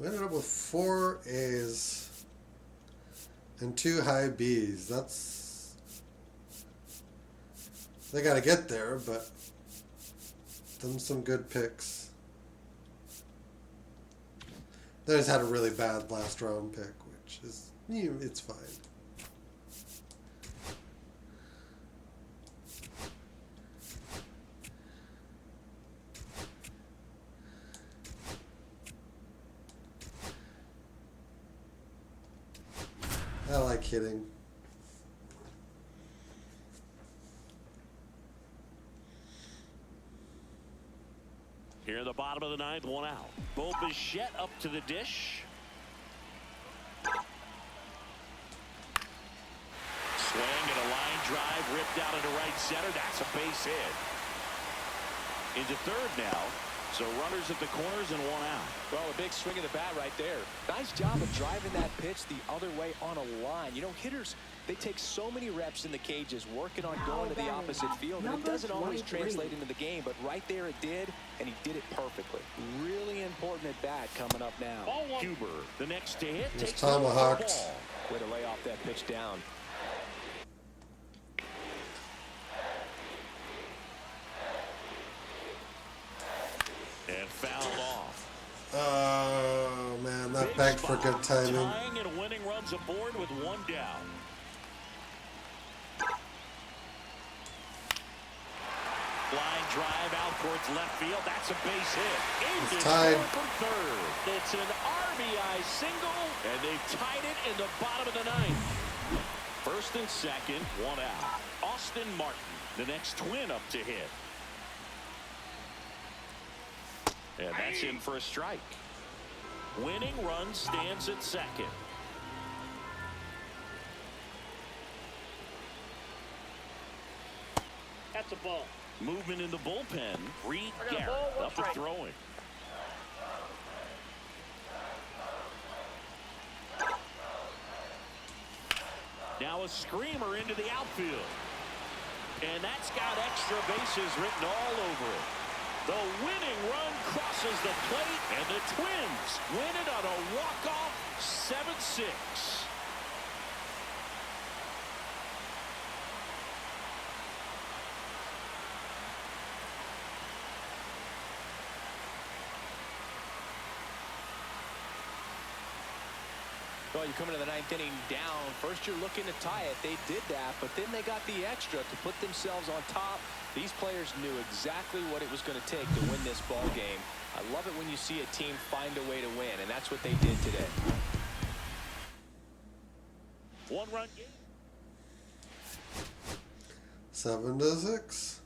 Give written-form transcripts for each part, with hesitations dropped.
We ended up with 4 A's and 2 high B's. They got to get there, but them some good picks. They just had a really bad last round pick, which is, it's fine. I like hitting. Here in the bottom of the ninth, 1 out. Bo Bichette up to the dish. Swing and a line drive ripped out into right center. That's a base hit. Into third now. So runners at the corners and 1 out. Well, a big swing of the bat right there. Nice job of driving that pitch the other way on a line. You know, hitters, they take so many reps in the cages working on going to the opposite field, and it doesn't always translate into the game, but right there it did, and he did it perfectly. Really important at bat coming up now. Huber, the next to hit, It's takes tomahawked. the ball. Way to lay off that pitch down. And fouled off. Oh, man, that begged for good timing. Tying and winning runs aboard with 1 down. Line drive out towards left field. That's a base hit. It's Into tied. from third. It's an RBI single, and they've tied it in the bottom of the ninth. First and second, 1 out. Austin Martin, the next Twin up to hit. And that's in for a strike. Winning run stands at second. That's a ball. Movement in the bullpen. Reed Garrett up and throwing. Now a screamer into the outfield. And that's got extra bases written all over it. The winning run crosses the plate, and the Twins win it on a walk-off 7-6. Well, you come into the ninth inning down. First, you're looking to tie it. They did that, but then they got the extra to put themselves on top. These players knew exactly what it was going to take to win this ball game. I love it when you see a team find a way to win, and that's what they did today. 1-run game. 7-6.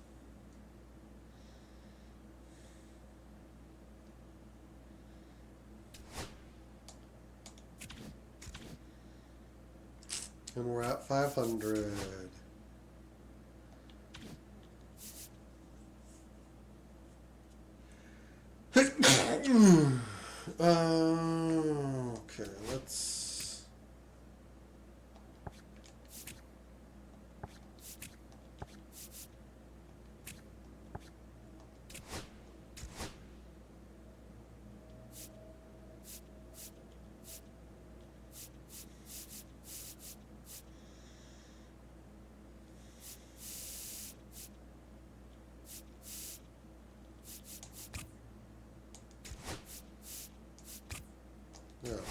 And we're at 500. Okay, let's... All right.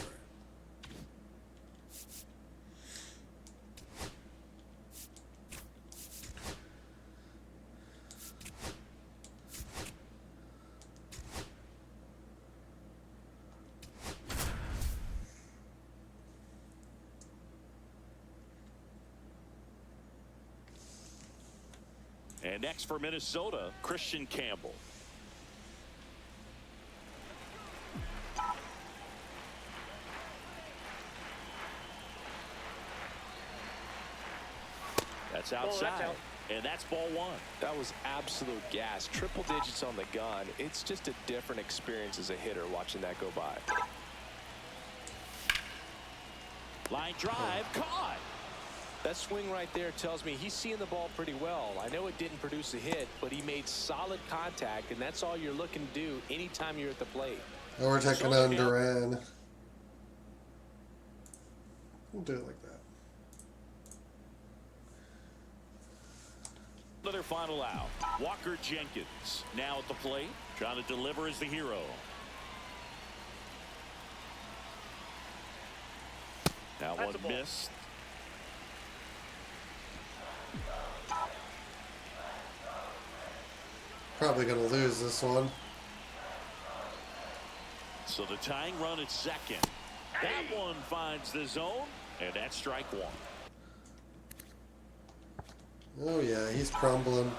And next for Minnesota, Christian Campbell. That's outside. And that's ball 1. That was absolute gas. Triple digits on the gun. It's just a different experience as a hitter watching that go by. Line drive, caught. That swing right there tells me he's seeing the ball pretty well. I know it didn't produce a hit, but he made solid contact, and that's all you're looking to do anytime you're at the plate. Now we're taking on Duran. We'll do it like that. Another final out. Walker Jenkins now at the plate, trying to deliver as the hero. Now one missed. Probably going to lose this one. So the tying run at second. That one finds the zone, and that's strike one. Oh yeah, he's crumbling.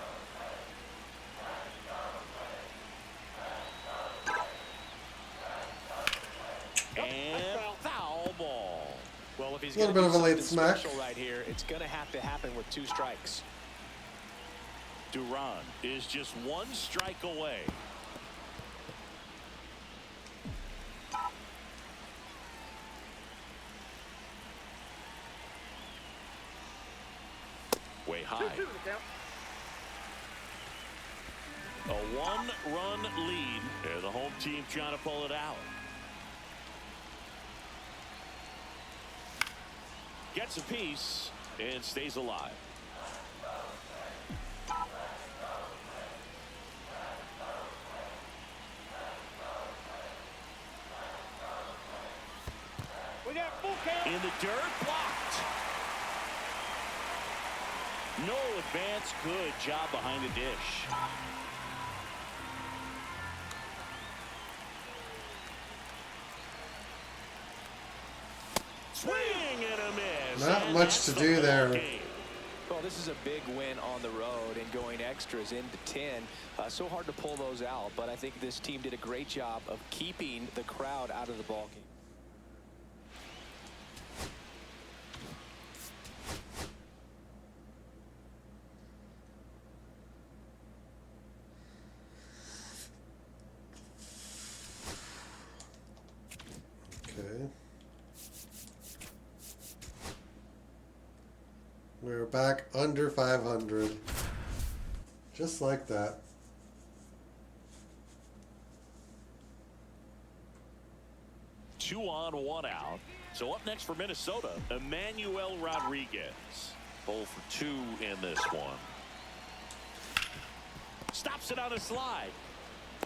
And foul ball. Well, if he's A little going bit to of do a late something smack. special right here, it's going to have to happen with 2 strikes. Duran is just 1 strike away. Way high. A 1-run lead. And the home team trying to pull it out. Gets a piece and stays alive. In the dirt, blocked. No advance, good job behind the dish. Swing and a miss. Not much to do there. Well, this is a big win on the road and going extras into 10. So hard to pull those out, but I think this team did a great job of keeping the crowd out of the ballgame. Okay. We're back under 500. Just like that. Two on, 1 out. So up next for Minnesota, Emmanuel Rodriguez. 0 for 2 in this one. Stops it on a slide.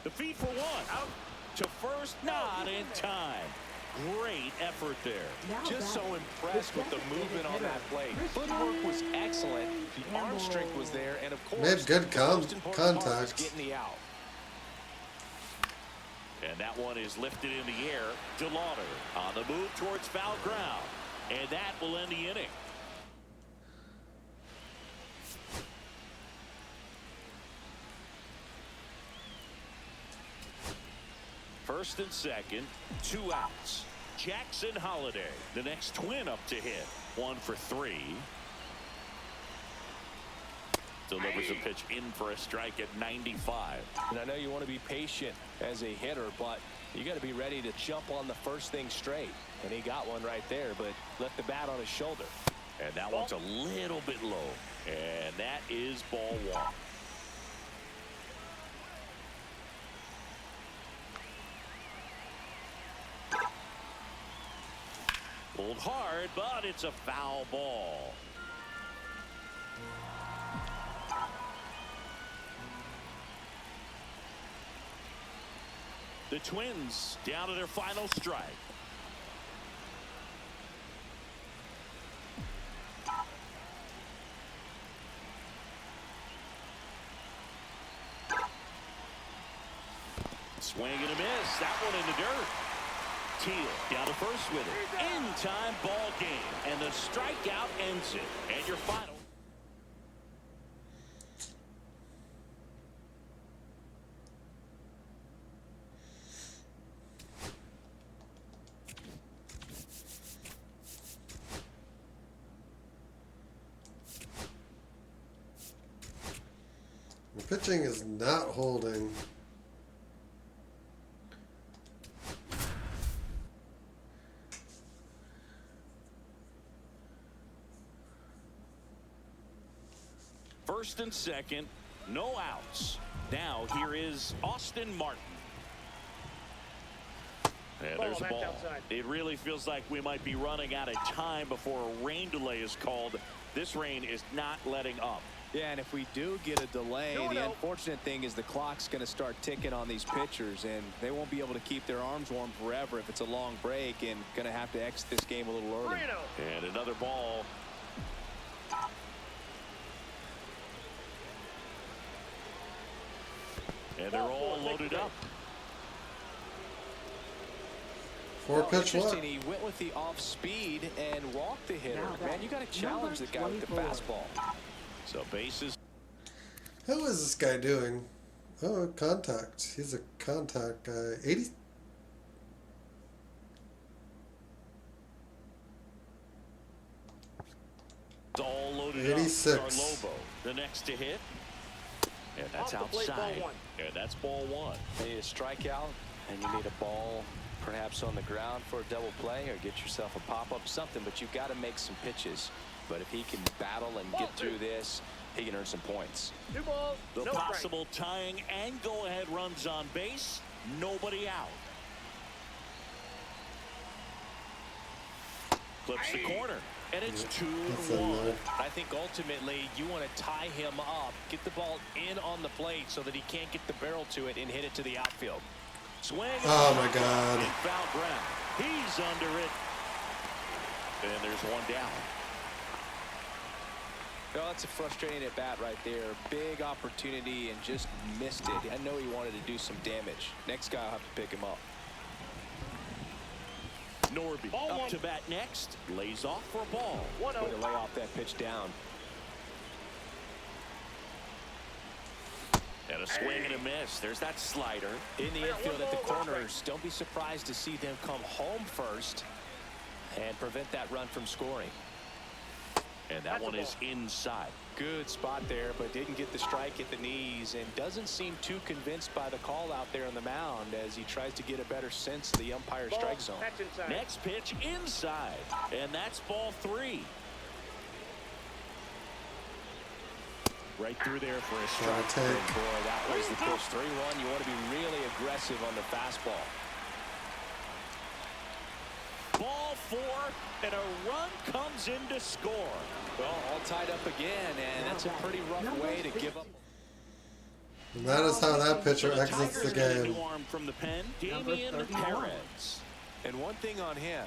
The feed for 1. Out to first, not in time. Great effort there. Just so impressed with the movement on that play. Footwork was excellent. The arm strength was there, and of course, Made good the most important part was contact. getting the out. And that one is lifted in the air. DeLauder on the move towards foul ground. And that will end the inning. First and second, 2 outs. Jackson Holiday, the next Twin up to hit. 1 for 3. Delivers a pitch in for a strike at 95. And I know you want to be patient as a hitter, but you got to be ready to jump on the first thing straight. And he got one right there, but left the bat on his shoulder. And that one's a little bit low. And that is ball 1. Pulled hard, but it's a foul ball. The Twins down to their final strike. Swing and a miss. That one in the dirt. Teal down to first with it. In-time ball game. And the strikeout ends it. And your final. The pitching is not holding. First and second, no outs. Now here is Austin Martin. And there's a ball. It really feels like we might be running out of time before a rain delay is called. This rain is not letting up. Yeah, and if we do get a delay, the unfortunate thing is the clock's going to start ticking on these pitchers, and they won't be able to keep their arms warm forever if it's a long break, and going to have to exit this game a little early. And another ball. And they're all loaded up. 4-pitch what? He went with the off speed and walked the hitter. Man, you got to challenge the guy with the fastball. So bases. How is this guy doing? Oh, contact. He's a contact guy. 80. It's all loaded 86. up. Lobo, the next to hit. And that's outside. And that's ball one. You need a strikeout, and you need a ball perhaps on the ground for a double play, or get yourself a pop-up, something, but you've got to make some pitches. But if he can battle and get through this, he can earn some points. The possible tying and go-ahead runs on base. Nobody out. Clips the corner. And it's 2-1. I think ultimately you want to tie him up, get the ball in on the plate so that he can't get the barrel to it and hit it to the outfield. Swing. Oh my God. In foul ground. He's under it. And there's one down. Oh, that's a frustrating at bat right there. Big opportunity and just missed it. I know he wanted to do some damage. Next guy will have to pick him up. Norby up to bat next. Lays off for a ball. Way to lay off that pitch down. And a swing and a miss. There's that slider. In the infield at the corners. Don't be surprised to see them come home first and prevent that run from scoring. And that one is inside. Good spot there, but didn't get the strike at the knees, and doesn't seem too convinced by the call out there on the mound as he tries to get a better sense of the umpire's strike zone. Next pitch inside, and that's ball 3. Right through there for a strike. Boy, that was the pitch. 3-1. You want to be really aggressive on the fastball. Ball 4, and a run comes in to score. Well, all tied up again, and that's a pretty rough way to give up. And that is how that pitcher exits the game. Arm from the pen, Damian Perez. And one thing on him,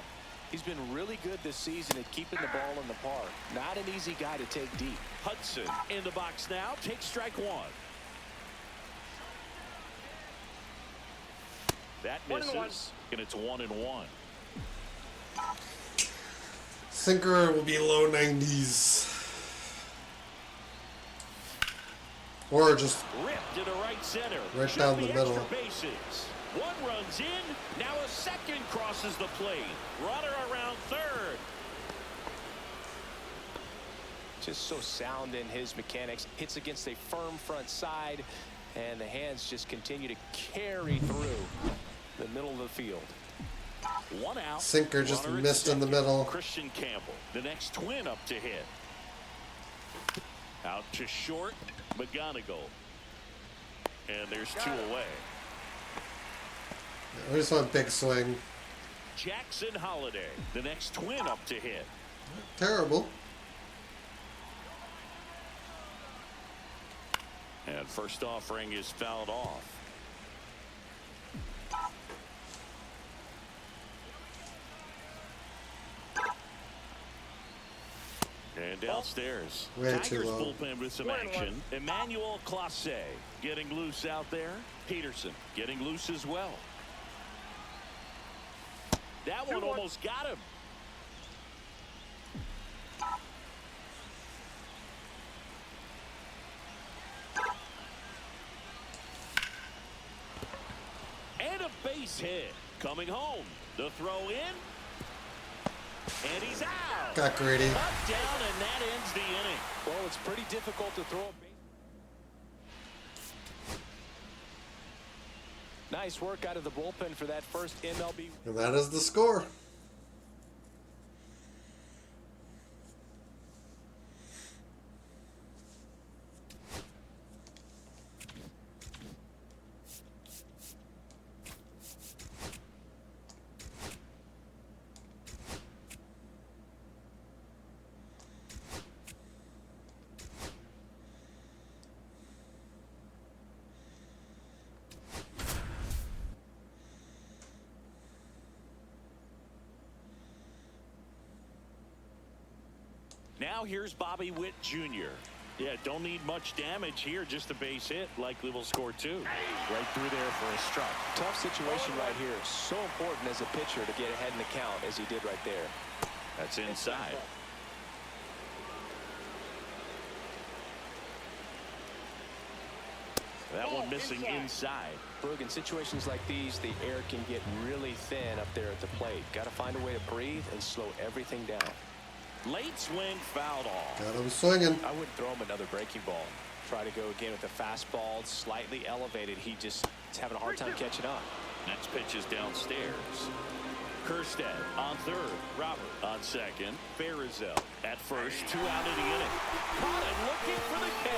he's been really good this season at keeping the ball in the park. Not an easy guy to take deep. Hudson in the box now, takes strike 1. That misses, and it's 1-1. Sinker will be low 90s. Or just ripped to the right center. Right down the middle. Bases. One runs in. Now a second crosses the plate. Runner around third. Just so sound in his mechanics. Hits against a firm front side, and the hands just continue to carry through the middle of the field. One out. Sinker just missed in the middle. Christian Campbell, the next twin up to hit. Out to short, McGonigal. And there's 2 away. I just want a big swing. Jackson Holiday, the next twin up to hit. Terrible. And first offering is fouled off. And downstairs, Way Tigers too low. bullpen with some action. Emmanuel Clase getting loose out there. Peterson getting loose as well. That one almost got him. And a base hit. Coming home. The throw in. And he's out. Got greedy. Up, down, and that ends the inning. Well, it's pretty difficult to throw a base. Nice work out of the bullpen for that first MLB. And that is the score. Now here's Bobby Witt Jr. Yeah, don't need much damage here, just a base hit. Likely will score 2. Right through there for a strike. Tough situation right here. So important as a pitcher to get ahead in the count as he did right there. That's inside. That one missing inside. Boog, in situations like these, the air can get really thin up there at the plate. Got to find a way to breathe and slow everything down. Late swing, fouled off. Got him swinging. I wouldn't throw him another breaking ball. Try to go again with the fastball, slightly elevated. He just is having a hard time catching up. Next pitch is downstairs. Kerstead on third. Robert on second. Farizel at first. 2 out of the inning. Caught him looking for the K.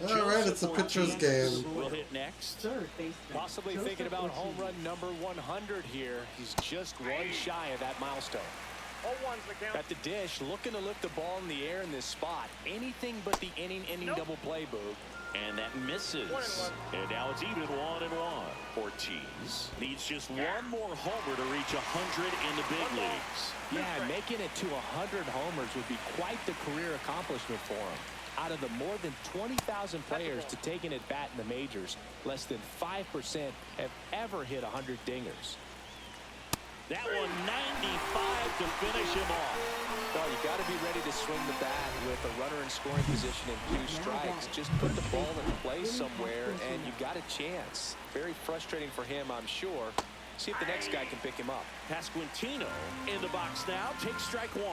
All right, it's a pitcher's game. We'll hit next. Possibly thinking about home run number 100 here. He's just one shy of that milestone. At the dish, looking to lift the ball in the air in this spot. Anything but the inning double play, Boog. And that misses. And now it's even 1-1. Ortiz needs just one more homer to reach 100 in the big leagues. Yeah, making it to 100 homers would be quite the career accomplishment for him. Out of the more than 20,000 players to take an at-bat in the majors, less than 5% have ever hit 100 dingers. That one 95 to finish him off. Well, you got to be ready to swing the bat with a runner in scoring position and 2 strikes. Just put the ball in play somewhere, and you got a chance. Very frustrating for him, I'm sure. See if the next guy can pick him up. Pasquantino in the box now. Takes strike 1.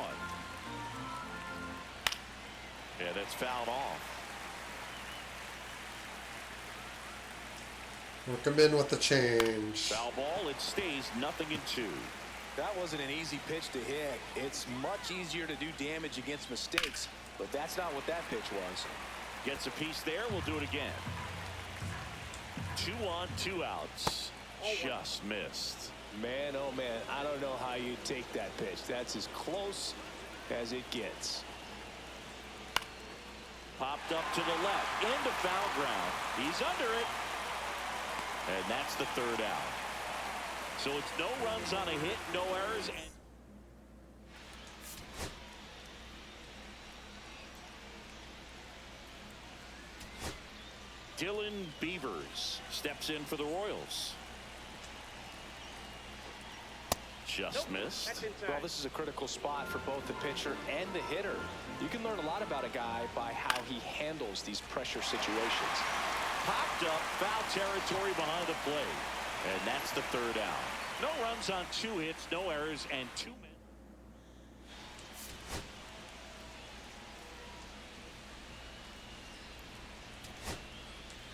Yeah, that's fouled off. Work him in with the change. Foul ball. It stays 0-2. That wasn't an easy pitch to hit. It's much easier to do damage against mistakes, but that's not what that pitch was. Gets a piece there. We'll do it again. 2 on, 2 outs. Just missed. Man, oh man, I don't know how you take that pitch. That's as close as it gets. Popped up to the left, into foul ground. He's under it. And that's the 3rd out. So it's no runs on a hit, no errors. And Dylan Beavers steps in for the Royals. Just missed. Well, this is a critical spot for both the pitcher and the hitter. You can learn a lot about a guy by how he handles these pressure situations. Popped up, foul territory behind the plate. And that's the 3rd out. No runs on 2 hits, no errors, and 2 men.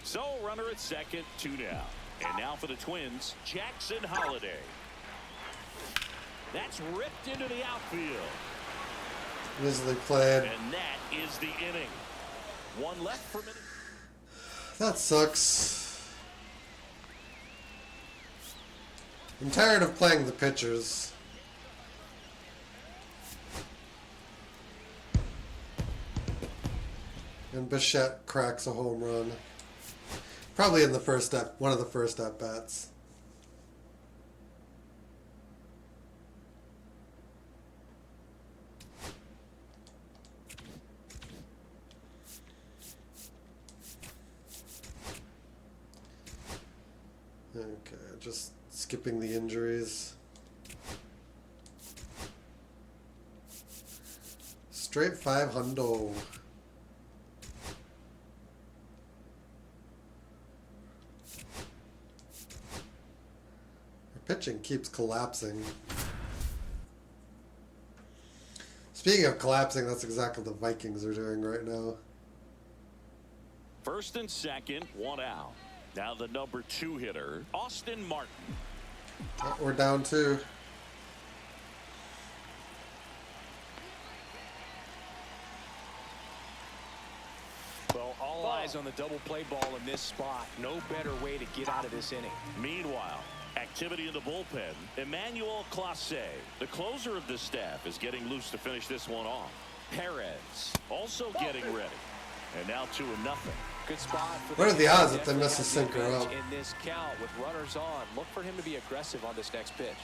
So, runner at second, 2 down. And now for the Twins, Jackson Holliday. That's ripped into the outfield. Easily played. And that is the inning. 1 left for minute. That sucks. I'm tired of playing the pitchers. And Bichette cracks a home run. Probably in the one of the first at bats. Okay, just skipping the injuries. Straight 500. Our pitching keeps collapsing. Speaking of collapsing, that's exactly what the Vikings are doing right now. First and second, 1 out. Now the number 2 hitter, Austin Martin. Oh, we're down 2. Well, all eyes on the double play ball in this spot. No better way to get out of this inning. Meanwhile, activity in the bullpen. Emmanuel Clase, the closer of the staff, is getting loose to finish this one off. Perez also getting ready. And now 2-0. Good spot for What are the odds that they definitely miss a got the sinker advantage up? in this count with runners on. Look for him to be aggressive on this next pitch.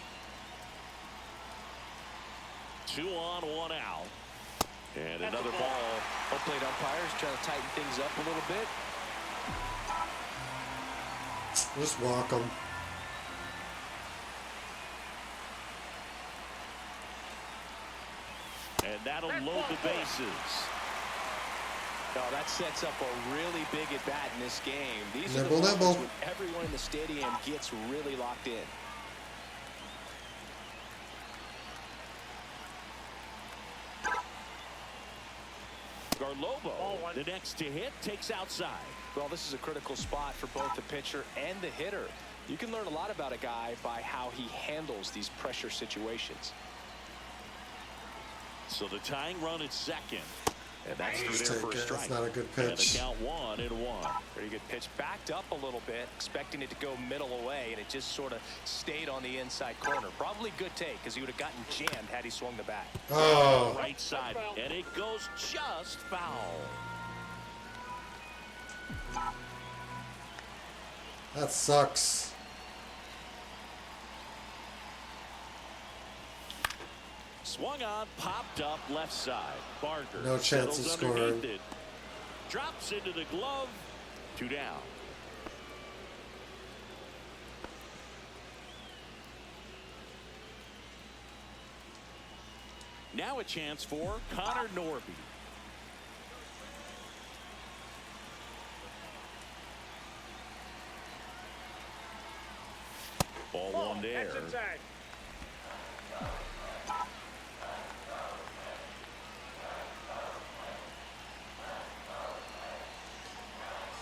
2 on, 1 out. And another ball. Home plate umpires trying to tighten things up a little bit. Just walk them. And that'll load the bases. Oh, that sets up a really big at bat in this game. These are the Nibble, moments nibble. when everyone in the stadium gets really locked in. Garlobo, the next to hit, takes outside. Well, this is a critical spot for both the pitcher and the hitter. You can learn a lot about a guy by how he handles these pressure situations. So the tying run at second. And that's through Just there take for a it. strike. That's not a good And the pitch. count 1-1. Pretty good pitch. Backed up a little bit, expecting it to go middle away, and it just sort of stayed on the inside corner. Probably good take, because he would have gotten jammed had he swung the bat. Oh. Right side. And it goes just foul. That sucks. Swung on, popped up left side. Barker. No chance of settles scoring. underneath it. Drops into the glove. 2 down. Now a chance for Connor Norby. Ball 1 there.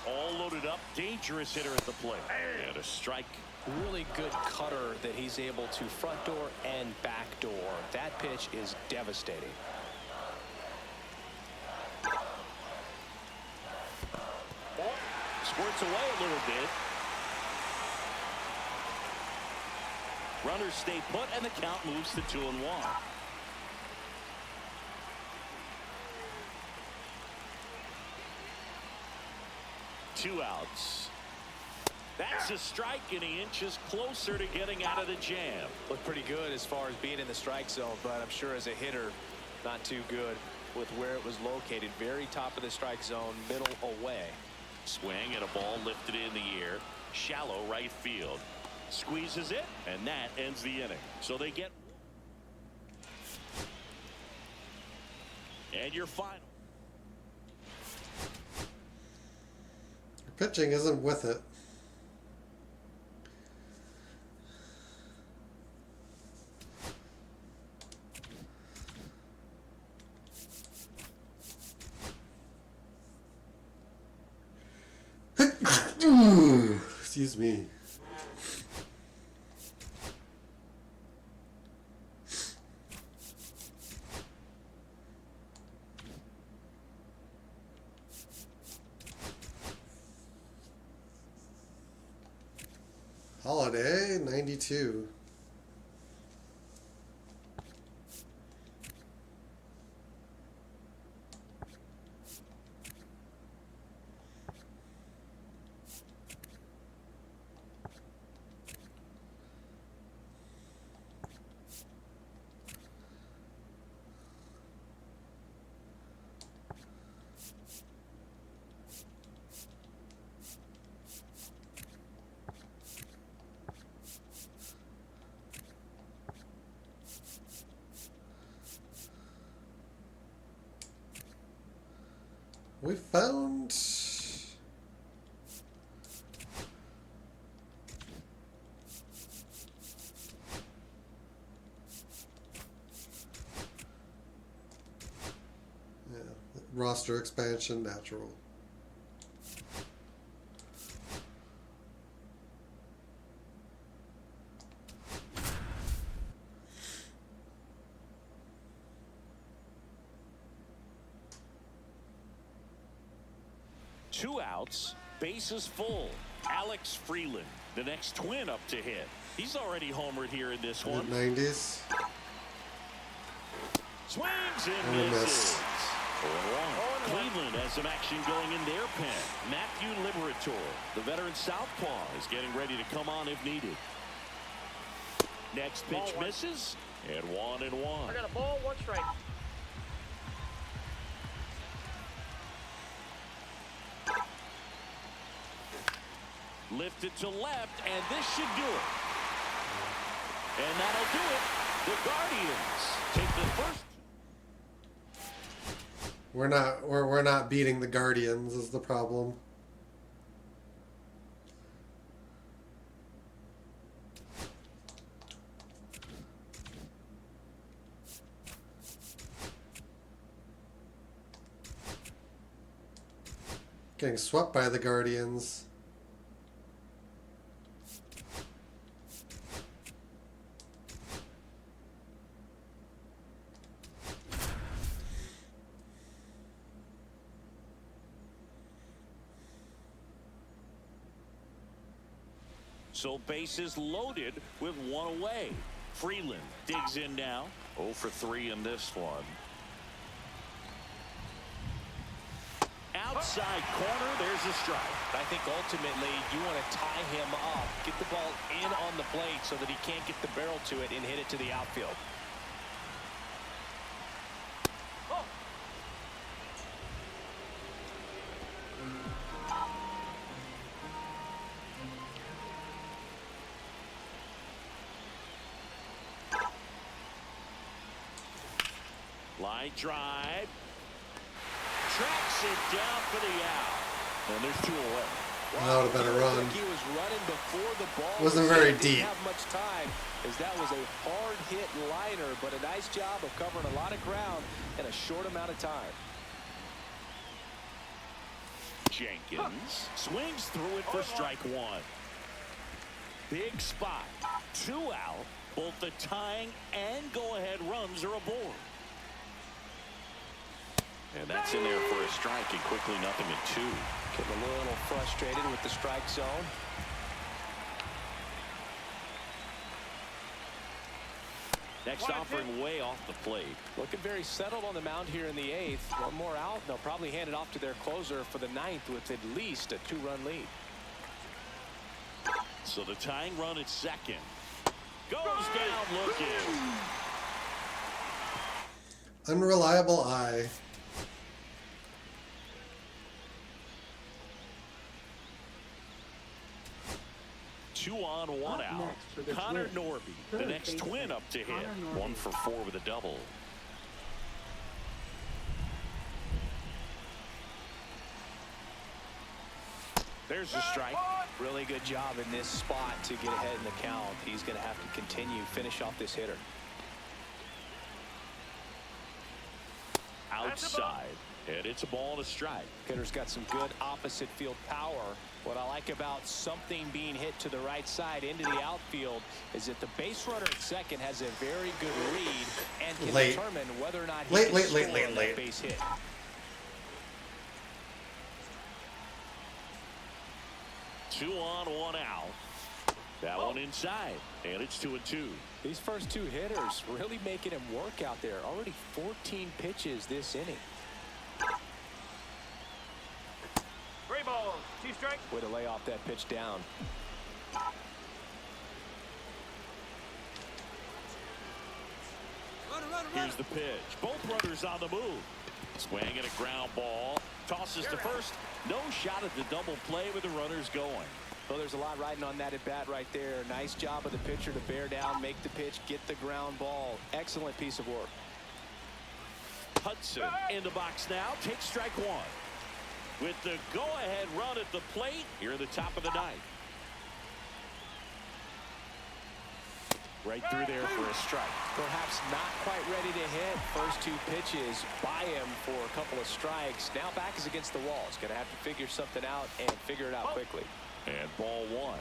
All loaded up, dangerous hitter at the plate. And a strike. Really good cutter that he's able to front door and back door. That pitch is devastating. Squirts away a little bit. Runners stay put, and the count moves to 2-1. Two outs. That's a strike, and he inches closer to getting out of the jam. Looked pretty good as far as being in the strike zone, but I'm sure as a hitter, not too good with where it was located. Very top of the strike zone, middle away. Swing and a ball lifted in the air. Shallow right field. Squeezes it, and that ends the inning. So they get. And your final. Pitching isn't with it. Excuse me. Holiday 92. We found roster expansion natural. Two outs, bases full. Alex Freeland, the next twin up to hit. He's already homered here in this one. Mid-90s. Swings and And a miss. misses. 0-1. Cleveland has some action going in their pen. Matthew Liberator, the veteran southpaw, is getting ready to come on if needed. Next pitch misses, and 1-1. I got a ball, 1 strike. Lifted to left, and this should do it. And that'll do it. The Guardians take the first. We're not beating the Guardians is the problem. Getting swept by the Guardians. So bases loaded with 1 away. Freeland digs in now. 0 for 3 in this one. Outside corner, there's a strike. I think ultimately you want to tie him up, get the ball in on the plate so that he can't get the barrel to it and hit it to the outfield. Line drive. Tracks it down for the out. And there's 2 away. That would have been a run. He was running before the ball. Wasn't very Didn't deep. have much time, as that was a hard hit liner, but a nice job of covering a lot of ground in a short amount of time. Jenkins swings through it for strike 1. Big spot. 2 out. Both the tying and go-ahead runs are aboard. And that's in there for a strike, and quickly nothing at 2. Getting a little frustrated with the strike zone. Next offering way off the plate. Looking very settled on the mound here in the 8th. 1 more out. They'll probably hand it off to their closer for the 9th with at least a 2-run lead. So the tying run at second. Goes down looking. Unreliable eye. Two on, 1 out. Connor Norby, the next twin up to hit. 1 for 4 with a double. There's a strike. Really good job in this spot to get ahead in the count. He's going to have to continue, finish off this hitter. Outside, and it's a ball to strike. Hitter's got some good opposite field power. What I like about something being hit to the right side into the outfield is that the base runner at second has a very good read and can determine whether or not he can score that base hit. Two on, 1 out. That one inside, and it's 2-2. These first 2 hitters really making him work out there. Already 14 pitches this inning. 3 balls, 2 strikes. Way to lay off that pitch down. Here's the pitch. Both runners on the move. Swing and a ground ball. Tosses to first. No shot at the double play with the runners going. Well, there's a lot riding on that at bat right there. Nice job of the pitcher to bear down, make the pitch, get the ground ball. Excellent piece of work. Hudson in the box now. Takes strike 1. With the go-ahead run at the plate here at the top of the 9th. Right through there for a strike. Perhaps not quite ready to hit. First 2 pitches by him for a couple of strikes. Now back is against the wall. He's going to have to figure something out and figure it out quickly. And ball 1.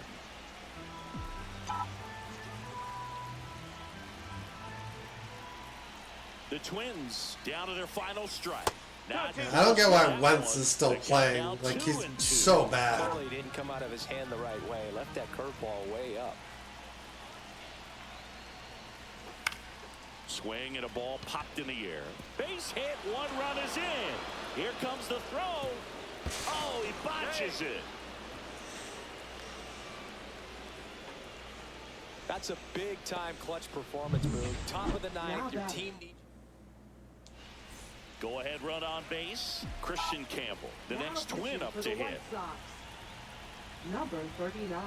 The Twins down to their final strike. I don't get why Wentz is still playing. Like, he's so bad. Totally didn't come out of his hand the right way. Left that curveball way up. swing and a ball popped in the air. Base hit. 1 run is in. Here comes the throw. Oh, he botches it. That's a big-time clutch performance move. Top of the ninth, your team needs... Go-ahead run on base. Christian Campbell, the next Twin up to hit. Number 39.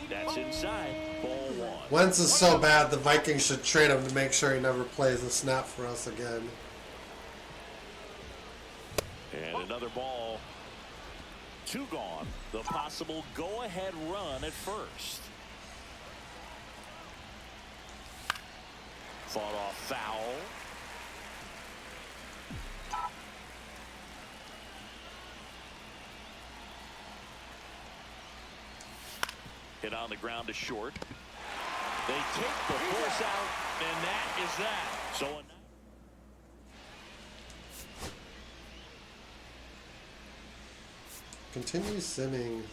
That's inside. Ball 1. Wentz is so bad, the Vikings should trade him to make sure he never plays a snap for us again. And another ball. 2 gone. The possible go-ahead run at first. Fought off foul. Hit on the ground to short. They take the force out, and that is that. So Continue simming.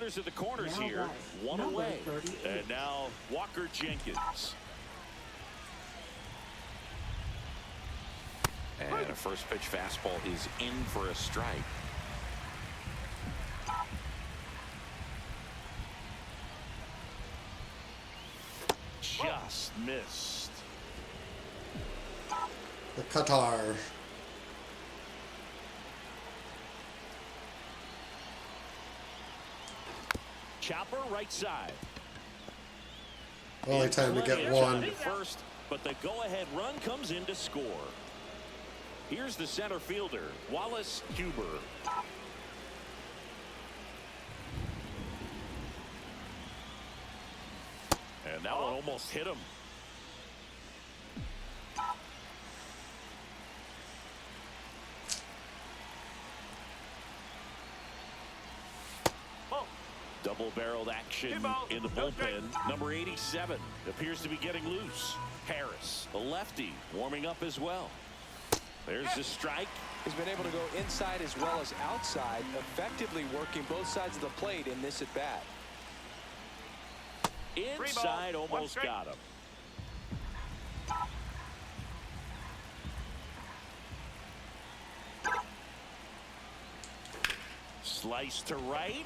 runners at the corners Now here. right. One Number away. 38. And now Walker Jenkins. And a first pitch fastball is in for a strike. Just missed. The Qatar. Chopper right side. Only time to get one. First, but the go-ahead run comes in to score. Here's the center fielder, Wallace Huber. And that one almost hit him. Double-barreled action in the bullpen. Number 87 appears to be getting loose. Harris, the lefty, warming up as well. There's the strike. He's been able to go inside as well as outside, effectively working both sides of the plate in this at-bat. Inside, almost got him. Slice to right.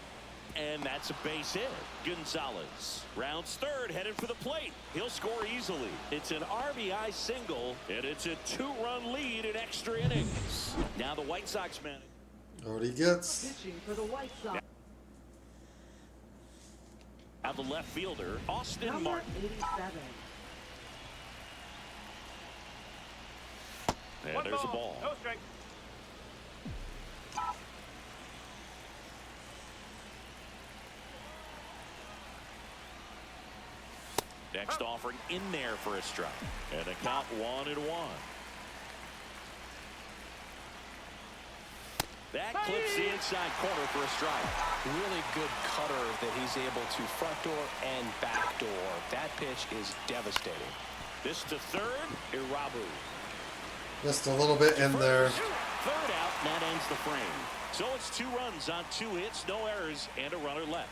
And that's a base hit. Gonzalez rounds third, headed for the plate. He'll score easily. It's an RBI single, and it's a 2-run lead in extra innings. Now the White Sox man. What he gets. Pitching for the White Sox. Now the left fielder, Austin Number Martin. 87. And there's a ball. No strike. Next offering in there for a strike. And a count 1-1. That clips the inside corner for a strike. Really good cutter that he's able to front door and back door. That pitch is devastating. This to third, Irabu. Just a little bit in there. Third out, and that ends the frame. So it's 2 runs on 2 hits, no errors, and a runner left.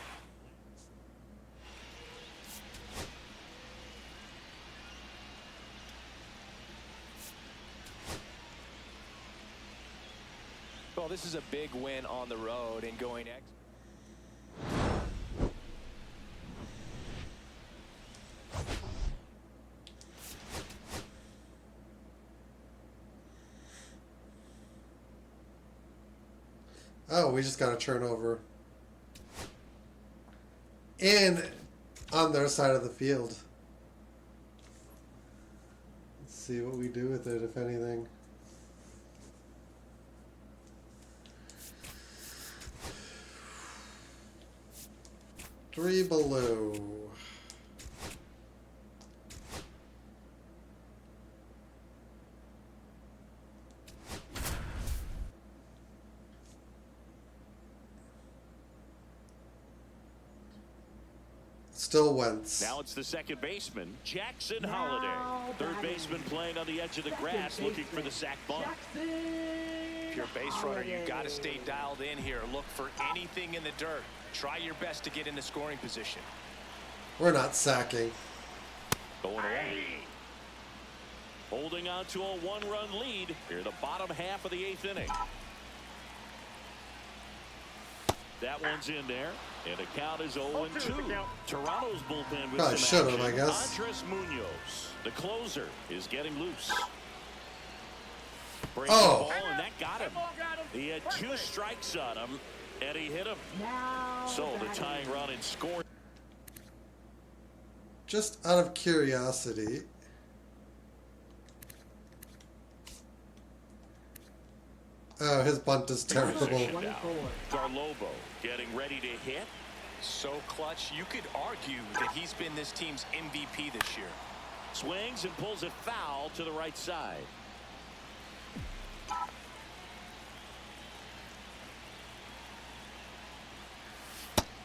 Well, this is a big win on the road and going Oh, we just got to turn over. And on their side of the field. Let's see what we do with it, if anything. Three below. Still Wentz. Now it's the second baseman, Jackson Holliday. Third baseman playing on the edge of the grass, looking for the sac bunt. If you're a base runner, you got to stay dialed in here. Look for anything in the dirt. Try your best to get into scoring position. We're not sacking. Going away. Holding on to a one-run lead here in the bottom half of the 8th inning. That one's in there, and the count is 0-2. Toronto's bullpen with Probably some should have, I action. guess. Andres Munoz, the closer, is getting loose. Breaking Oh. ball, and that got him. He had 2 strikes on him, and he hit him. Now So the batting. tying run and score. Just out of curiosity, oh, his bunt is terrible. Position now. Garlobo getting ready to hit. So clutch, you could argue that he's been this team's MVP this year. Swings and pulls it foul to the right side.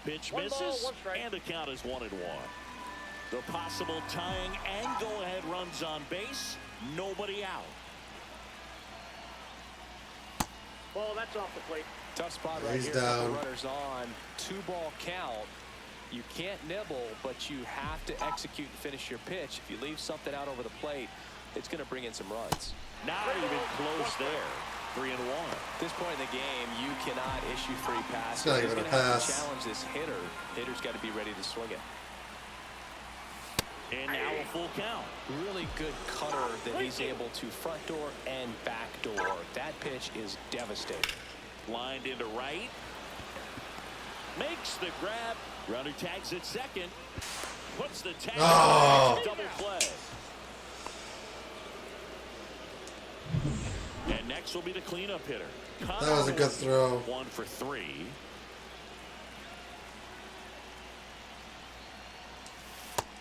Pitch One ball, misses, one strike. and the count is 1-1. The possible tying and go-ahead runs on base. Nobody out. Ball, that's off the plate. Tough spot right He's here. down. Runners on. 2-ball count. You can't nibble, but you have to execute and finish your pitch. If you leave something out over the plate, it's going to bring in some runs. Not even close there. 3-1. At this point in the game, you cannot issue free passes. It's not He's even a gonna have to pass. challenge this hitter. Hitter's got to be ready to swing it. And now a full count. Really good cutter that he's able to front door and back door. That pitch is devastating. Lined into right. Makes the grab. Runner tags at second. Puts the tag. Oh. Double play. And next will be the cleanup hitter. That was a good throw. 1 for 3.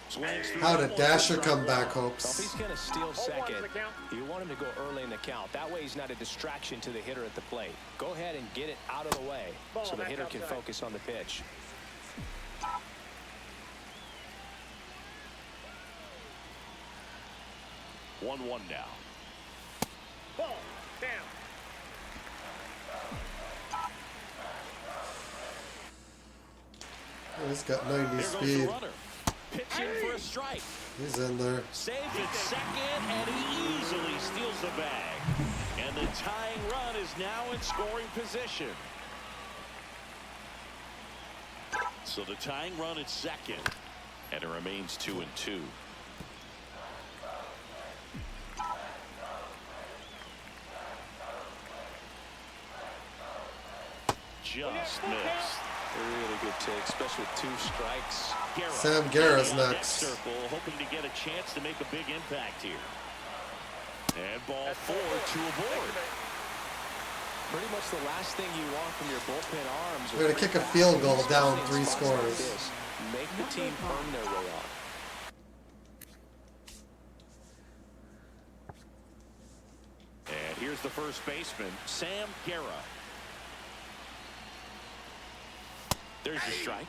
Swings through How that did one. Dasher come back, Well, if Hopes? he's going to steal second, the count. you want him to go early in the count. That way he's not a distraction to the hitter at the plate. Go ahead and get it out of the way Ball so the back hitter can outside. focus on the pitch. One now. Ball, down. Oh, he's got 90 Here goes the speed. runner. Pitching for a strike. He's in there. Saves at second, and he easily steals the bag. And the tying run is now in scoring position. So the tying run at second, and it remains 2-2. Just missed. A really good take, especially with 2 strikes. Guerra Sam Guerra's on that next. circle, hoping to get a chance to make a big impact here. And ball 4 to a board. Pretty much the last thing you want from your bullpen arms. We're gonna kick a field goal down 3 scores. Make the team earn their way on. And here's the first baseman, Sam Guerra. There's the strike.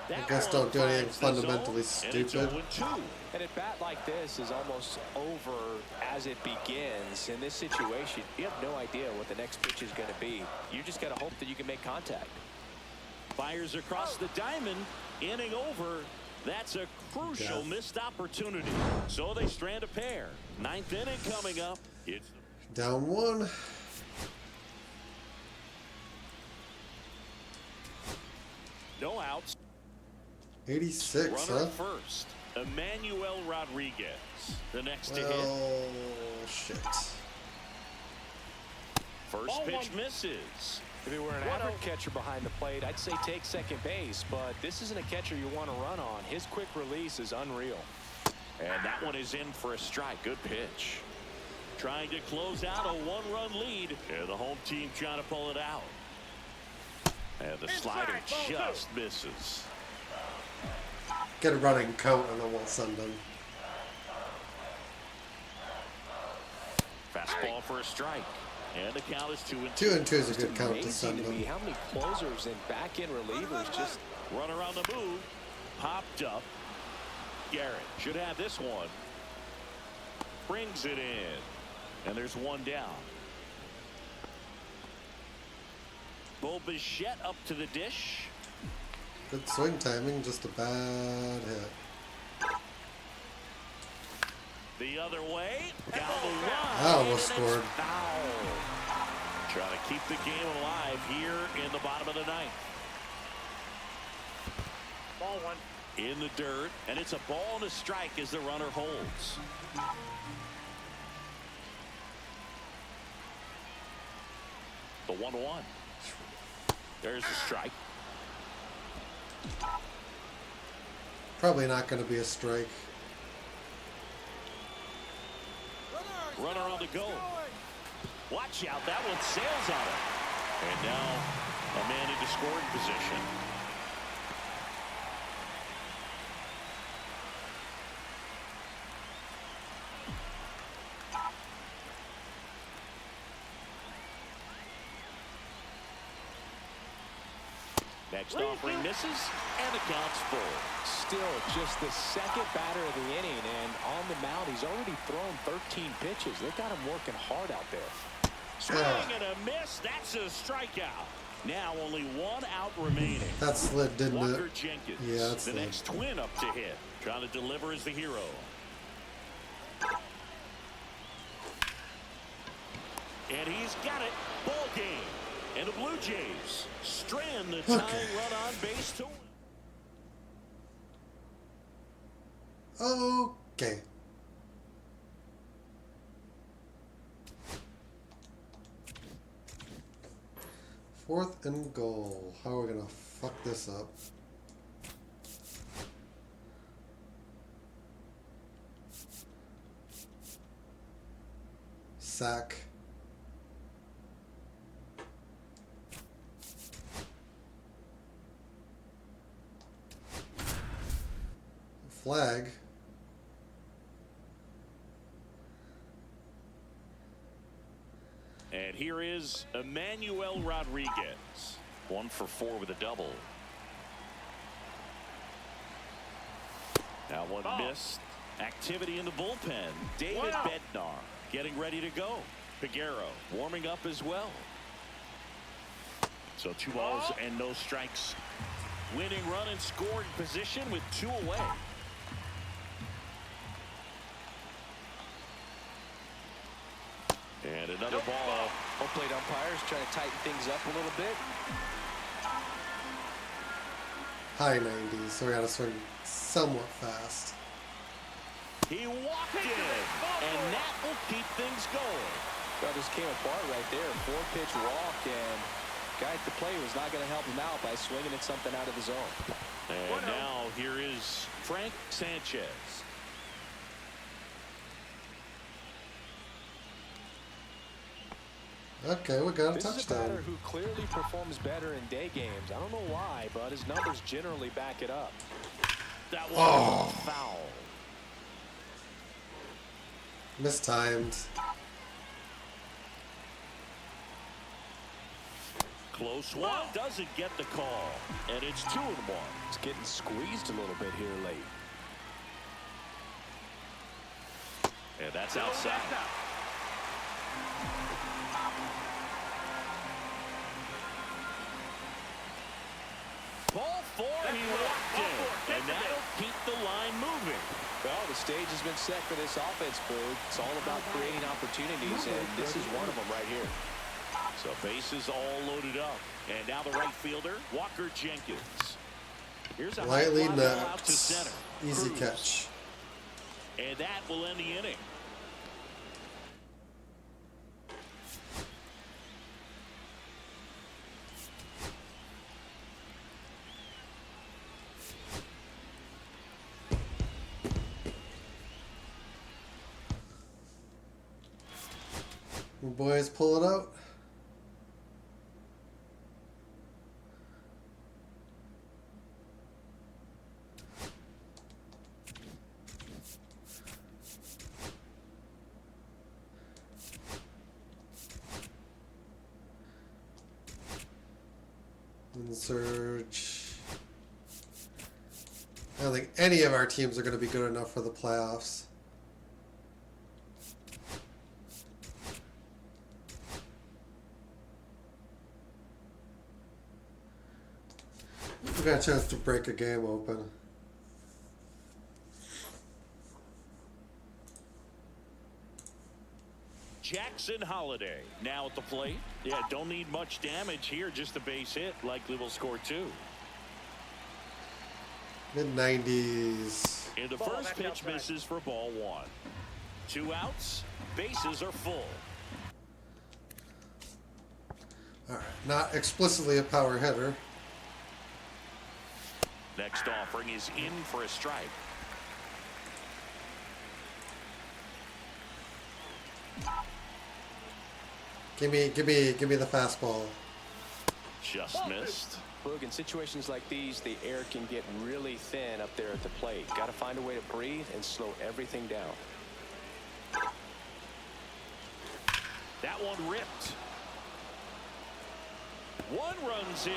I guess don't do anything fundamentally stupid. And at bat like this is almost over as it begins. In this situation, you have no idea what the next pitch is going to be. You just got to hope that you can make contact. Fires across the diamond, inning over. That's a crucial missed opportunity. So they strand a pair. 9th inning coming up. It's Down 1. no outs. 86, Runner huh? first, Emmanuel Rodriguez. The next to hit. Well, shit. First pitch misses. If he were an average catcher behind the plate, I'd say take second base, but this isn't a catcher you want to run on. His quick release is unreal. And that one is in for a strike. Good pitch. Trying to close out a 1-run lead. And the home team trying to pull it out. And the slider just misses. Get a running count and then we'll send him. Fastball for a strike. And the count is 2-2. 2-2 is a good count to Amazing send to me him. how many closers and back-end relievers just Runner on the move. Popped up. Garrett should have this one. Brings it in. And there's one down. Bo Bichette up to the dish. Good swing timing, just a bad hit. The other way, down the line. I almost scored. Foul. Trying to keep the game alive here in the bottom of the ninth. Ball one. In the dirt, and it's a ball and a strike as the runner holds. The 1-1. There's the strike. Probably not going to be a strike. Runner on the go. Watch out, that one sails on it. And now a man into scoring position. Next offering misses, and the count's full. Still just the second batter of the inning, and on the mound, he's already thrown 13 pitches. They got him working hard out there. Swing and a miss. That's a strikeout. Now only one out remaining. That slid, didn't Walker it? Jenkins, Yeah, that's the next twin up to hit. Trying to deliver as the hero. And he's got it. Ball game. And the Blue Jays strand the tying run on base to win. Okay. Fourth and goal. How are we gonna fuck this up? Sack. Flag. And here is Emmanuel Rodriguez. 1 for 4 with a double. Now one missed. Activity in the bullpen. David Bednar getting ready to go. Figueroa warming up as well. So 2 balls and no strikes. Winning run in scoring position with 2 away. And another ball. Home plate umpires trying to tighten things up a little bit. High 90s, so we gotta swing somewhat fast. He walked in, and that will keep things going. Well, this came apart right there. 4-pitch walk, and guy at the plate was not going to help him out by swinging at something out of the zone. And now here is Frank Sanchez. Okay, we got a This is a batter touchdown. who clearly performs better in day games. I don't know why, but his numbers generally back it up. That was foul. Mistimed. Close one. Doesn't get the call. And it's 2-1. It's getting squeezed a little bit here late. And that's outside. Ball 4, he walked in. And that'll keep the line moving. Well, the stage has been set for this offense, Boog. It's all about creating opportunities, and this is one of them right here. So bases all loaded up. And now the right fielder, Walker Jenkins. Here's a Lightly high fly ball out knocked. to center. Easy Cruz. catch. And that will end the inning. You boys pull it out. Surge. I don't think any of our teams are going to be good enough for the playoffs. We got a chance to break a game open. Jackson Holiday now at the plate. Yeah, don't need much damage here, just a base hit. Likely will score 2. Mid-90s. And the first pitch misses for ball 1. 2 outs. Bases are full. All right, not explicitly a power hitter. Next offering is in for a strike. Give me the fastball. Just missed. Look, in situations like these, the air can get really thin up there at the plate. Got to find a way to breathe and slow everything down. That one ripped. 1 runs in,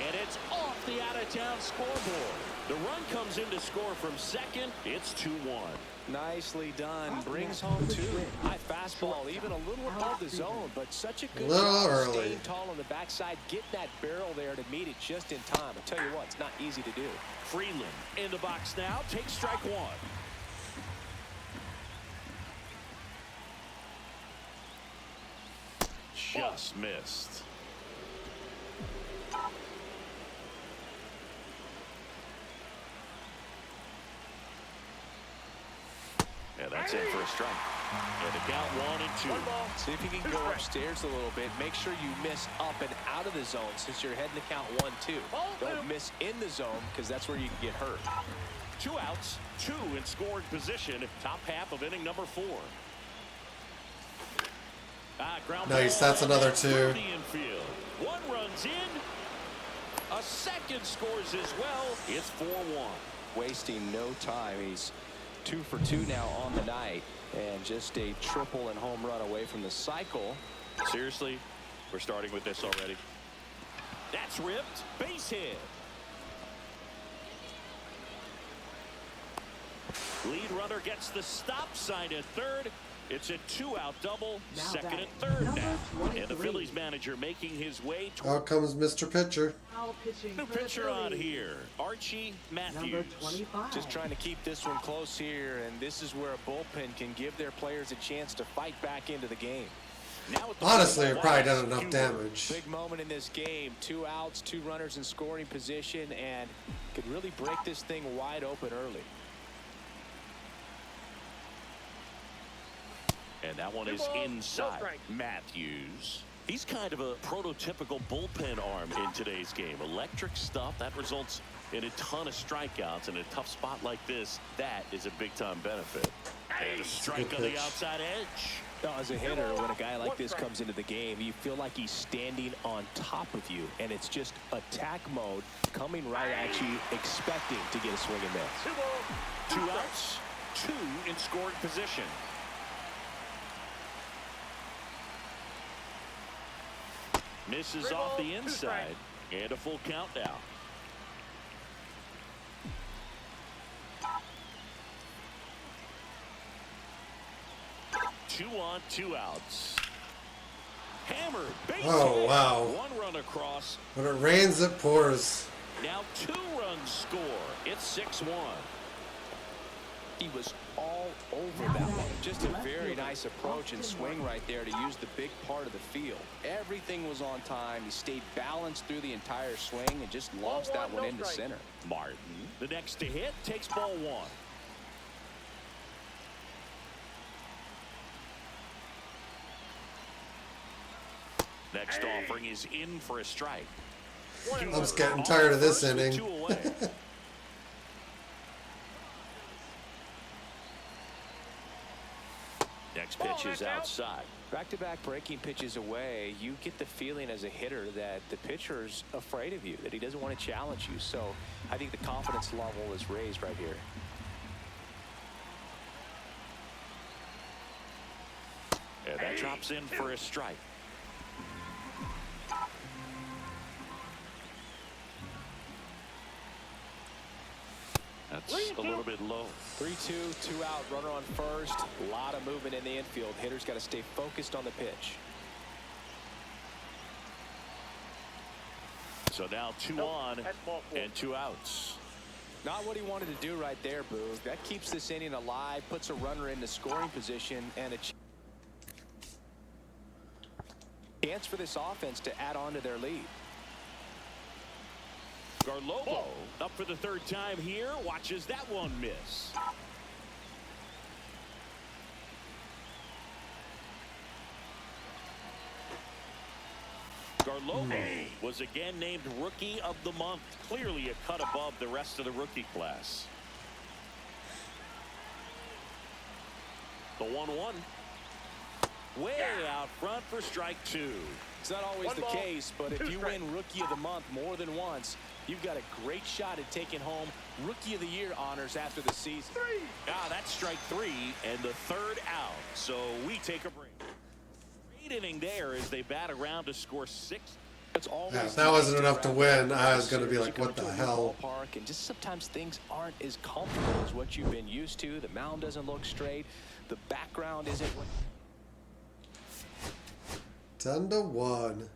and it's off the out-of-town scoreboard. The run comes in to score from second. It's 2-1. Nicely done. Brings home 2. High fastball, even a little above the zone, but such a good job early. staying tall on the backside, getting that barrel there to meet it just in time. I tell you what, it's not easy to do. Freeland in the box now. Takes strike 1. Just missed. And that's in for a strike. And the count 1-2. See if you can go upstairs a little bit. Make sure you miss up and out of the zone since you're heading to count 1-2. Don't miss in the zone because that's where you can get hurt. 2 outs, 2 in scoring position. Top half of inning number 4. Nice, that's another 2. The infield. 1 runs in. A second scores as well. It's 4-1. Wasting no time. He's 2 for 2 now on the night, and just a triple and home run away from the cycle. Seriously, we're starting with this already. That's ripped. Base hit. Lead runner gets the stop sign at third. It's a 2-out double. Now Second and batting, third number now. And the 23. Phillies manager making his way Out comes Mr. Pitcher. Now pitching New for the pitcher on Phillies. here, Archie Number Matthews. 25. Just trying to keep this one close here, and this is where a bullpen can give their players a chance to fight back into the game. Now at the Honestly, plate, it probably Wallace done enough Stewart. damage. Big moment in this game. 2 outs, 2 runners in scoring position, and could really break this thing wide open early. And that one is inside. Matthews. He's kind of a prototypical bullpen arm in today's game. Electric stuff that results in a ton of strikeouts. In a tough spot like this, that is a big-time benefit. And a strike on the outside edge. Now, as a hitter, when a guy like this comes into the game, you feel like he's standing on top of you, and it's just attack mode coming right at you, expecting to get a swing and miss. 2 outs, 2 in scoring position. Misses off the inside, and a full count now. Two on, 2 outs. Hammered, base Oh, hit. wow. 1 run across. When it rains, it pours. Now 2 runs score. It's 6-1. He was all over that one. Just a very nice approach and swing right there to use the big part of the field. Everything was on time. He stayed balanced through the entire swing and just launched that one into center. Martin, the next to hit, takes ball 1. Next offering is in for a strike. I'm just getting tired of this First with inning. 2 away. Next pitch is outside. Back-to-back breaking pitches away, you get the feeling as a hitter that the pitcher's afraid of you, that he doesn't want to challenge you. So I think the confidence level is raised right here. And that drops in for a strike. That's a little bit low. 3-2, 2 out, runner on first. A lot of movement in the infield. Hitter's got to stay focused on the pitch. So now 2 Nope, on that's ball four. and 2 outs. Not what he wanted to do right there, Boo. That keeps this inning alive, puts a runner into scoring position, and a chance for this offense to add on to their lead. Garlobo up for the 3rd time here. Watches that one miss. Garlobo was again named Rookie of the Month. Clearly a cut above the rest of the rookie class. The 1-1. Way out front for strike 2. It's not always the case, but if you win Rookie of the Month more than once, you've got a great shot at taking home Rookie of the Year honors after the season. That's strike 3 and the 3rd out. So we take a break. Great inning there as they bat around to score 6. Yeah, if that wasn't enough to win, I was going to be like, what the hell? Ballpark, and just sometimes things aren't as comfortable as what you've been used to. The mound doesn't look straight. The background isn't what... 10-1.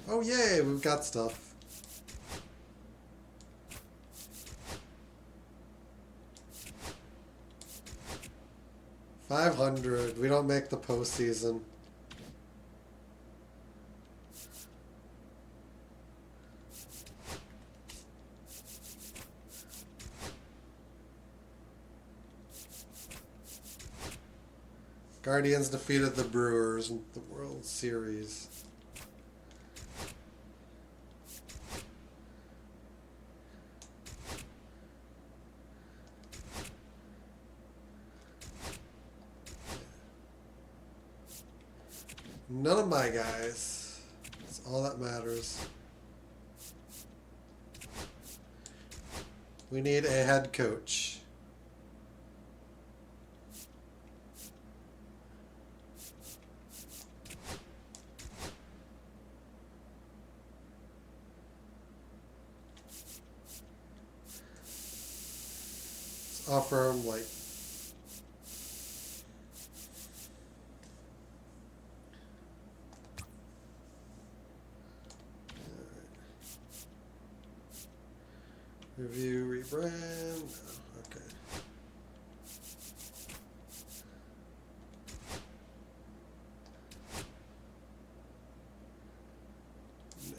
Oh yay, we've got stuff. $500. We don't make the postseason. Guardians defeated the Brewers in the World Series. None of my guys. That's all that matters. We need a head coach. Let's offer him like review, rebrand. Oh, okay. No.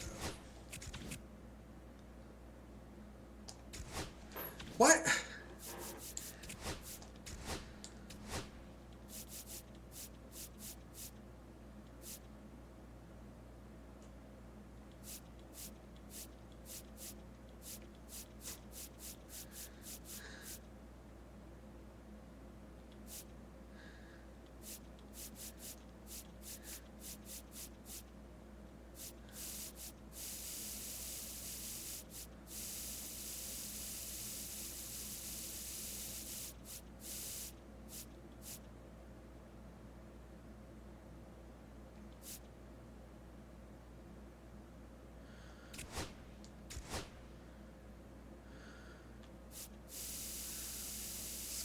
What?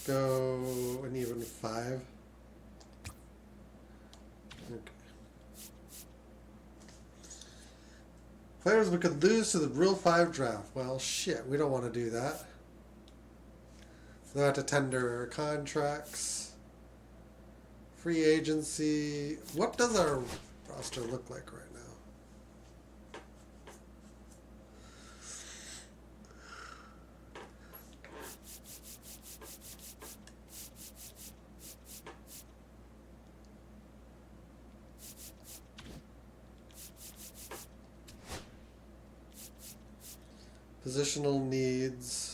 Go an even 5. Okay. Players we could lose to the Rule 5 draft. Well, shit, we don't want to do that. They'll have to tender contracts. Free agency. What does our roster look like right now? Positional needs.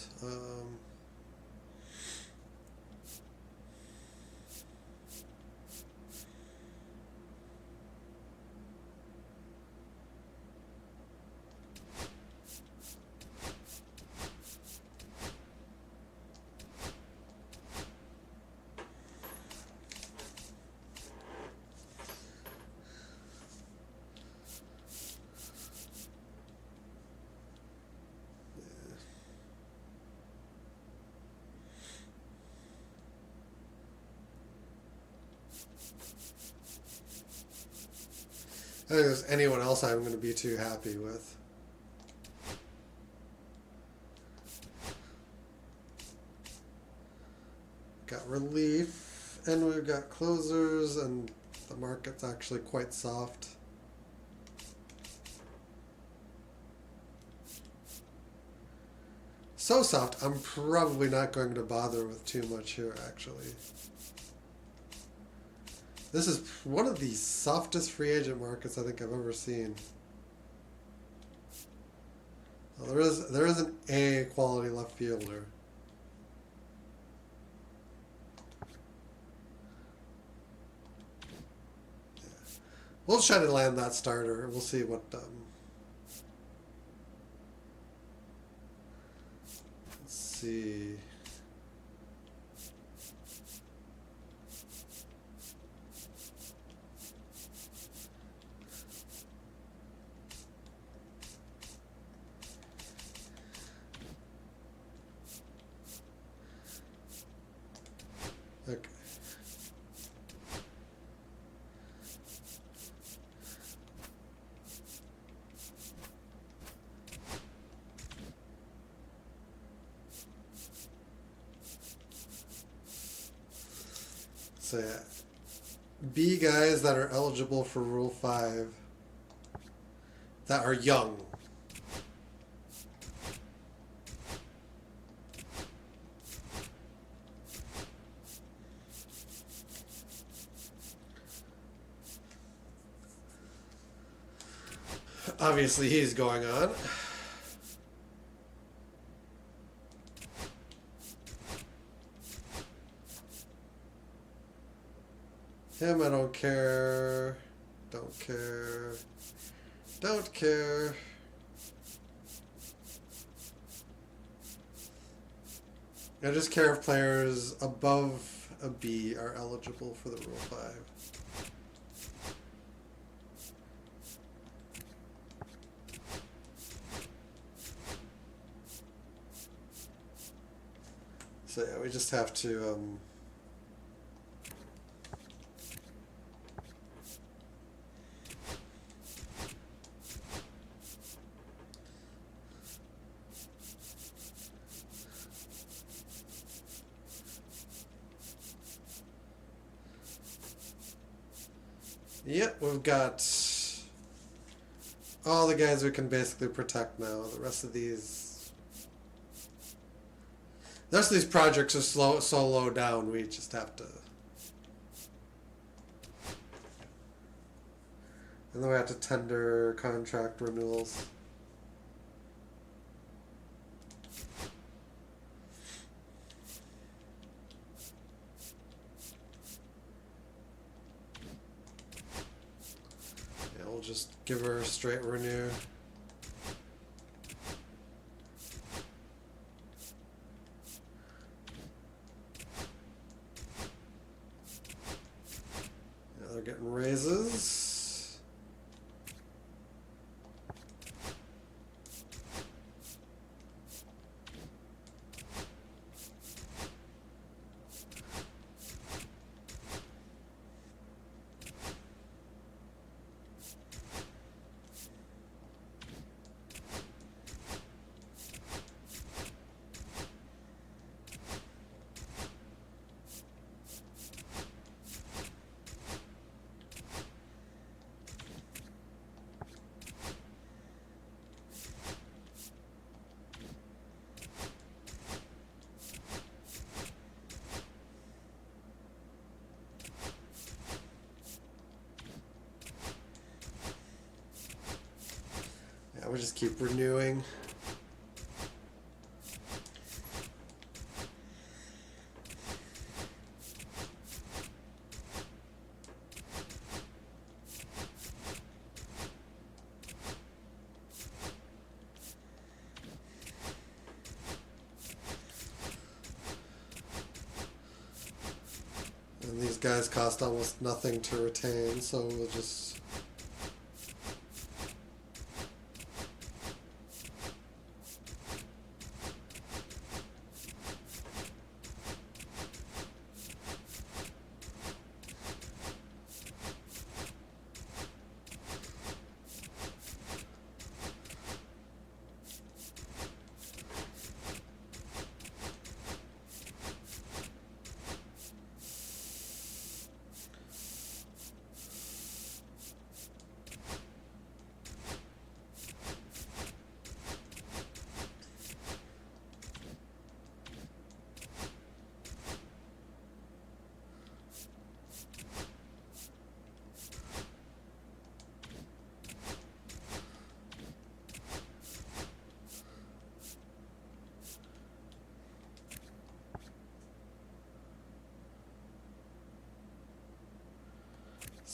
I think there's anyone else I'm going to be too happy with. Got relief, and we've got closers, and the market's actually quite soft. So soft, I'm probably not going to bother with too much here, actually. This is one of the softest free agent markets I think I've ever seen. Well, there is an A quality left fielder. Yeah. We'll try to land that starter. We'll see what. Let's see. Okay. So yeah, B guys that are eligible for Rule 5 that are young. Obviously, he's going on. Him, I don't care. Don't care. Don't care. I just care if players above a B are eligible for the Rule 5. So yeah, we just have to yep, we've got all the guys we can basically protect now. The rest of these projects are so low down, we just have to. And then we have to tender contract renewals. Yeah, we'll just give her a straight renew. Yeah, they're getting raises. Yeah, we just keep renewing. And these guys cost almost nothing to retain, so we'll just...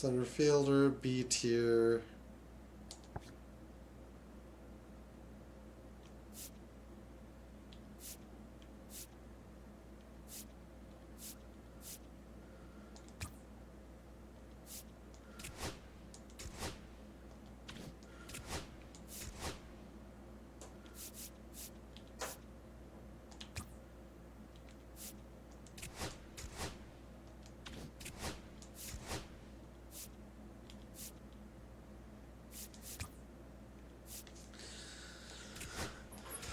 Center fielder, B tier.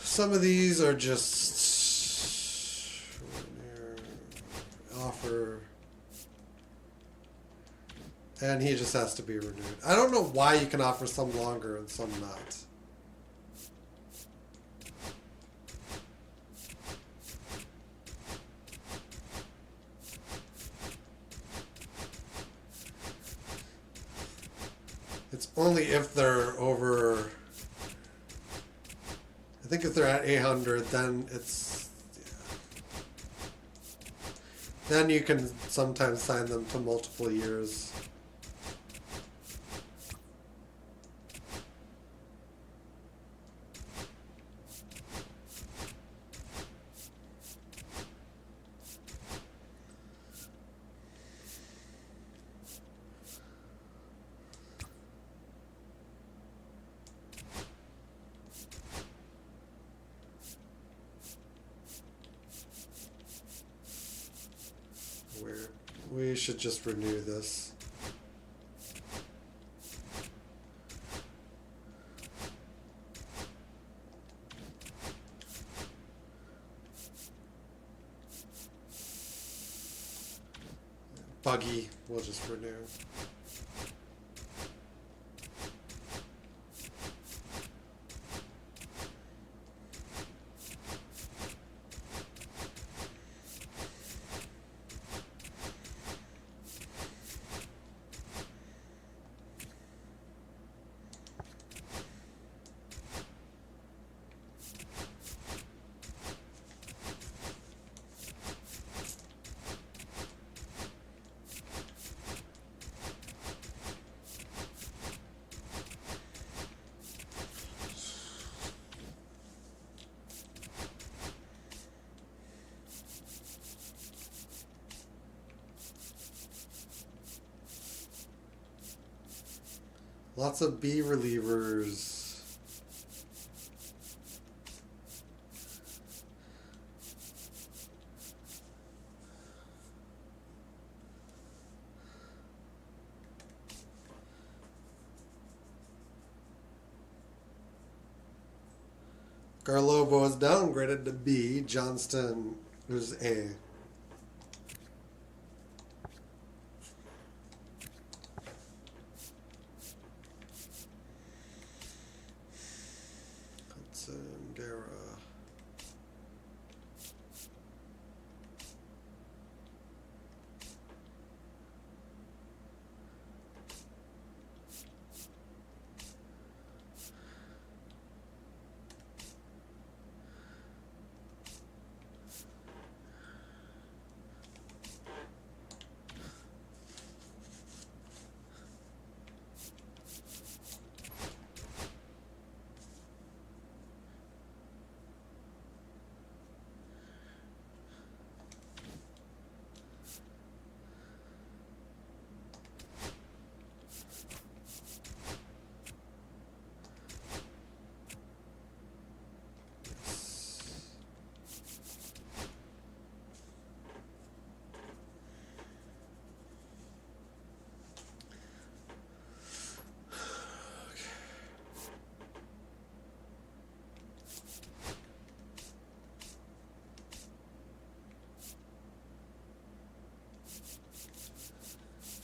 Some of these are just offer, and he just has to be renewed. I don't know why you can offer some longer and some not. It's only if they're over. I think if they're at 800, then it's, then you can sometimes sign them to multiple years. We should just renew this. Buggy, we'll just renew. Lots of B relievers. Garlobo is downgraded to B. Johnston is A.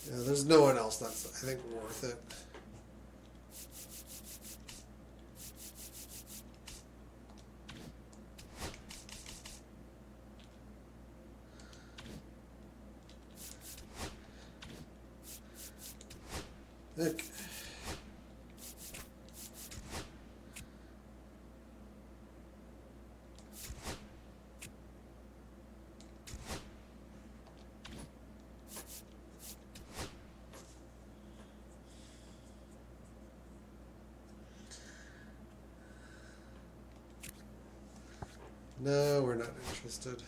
Yeah, there's no one else that's, I think, worth it. Look. No, we're not interested.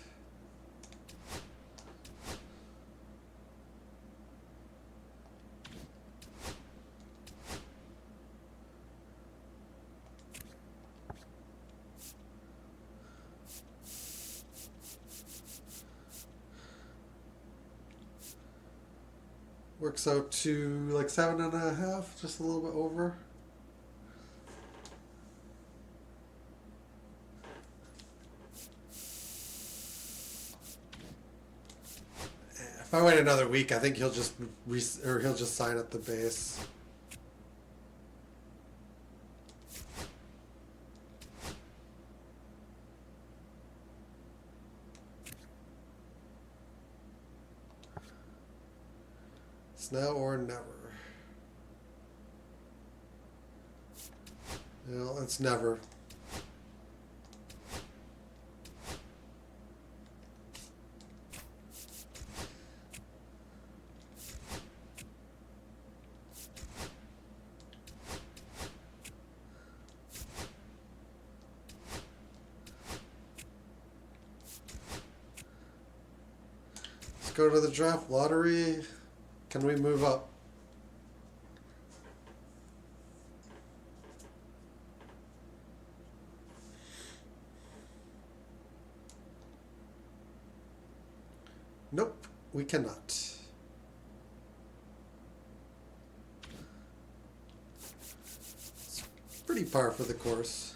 Works out to like 7.5, just a little bit over. If I wait another week, I think he'll just he'll just sign at the base. It's now or never. Well, it's never. Let's go to the draft lottery. Can we move up? Nope, we cannot. It's pretty par for the course.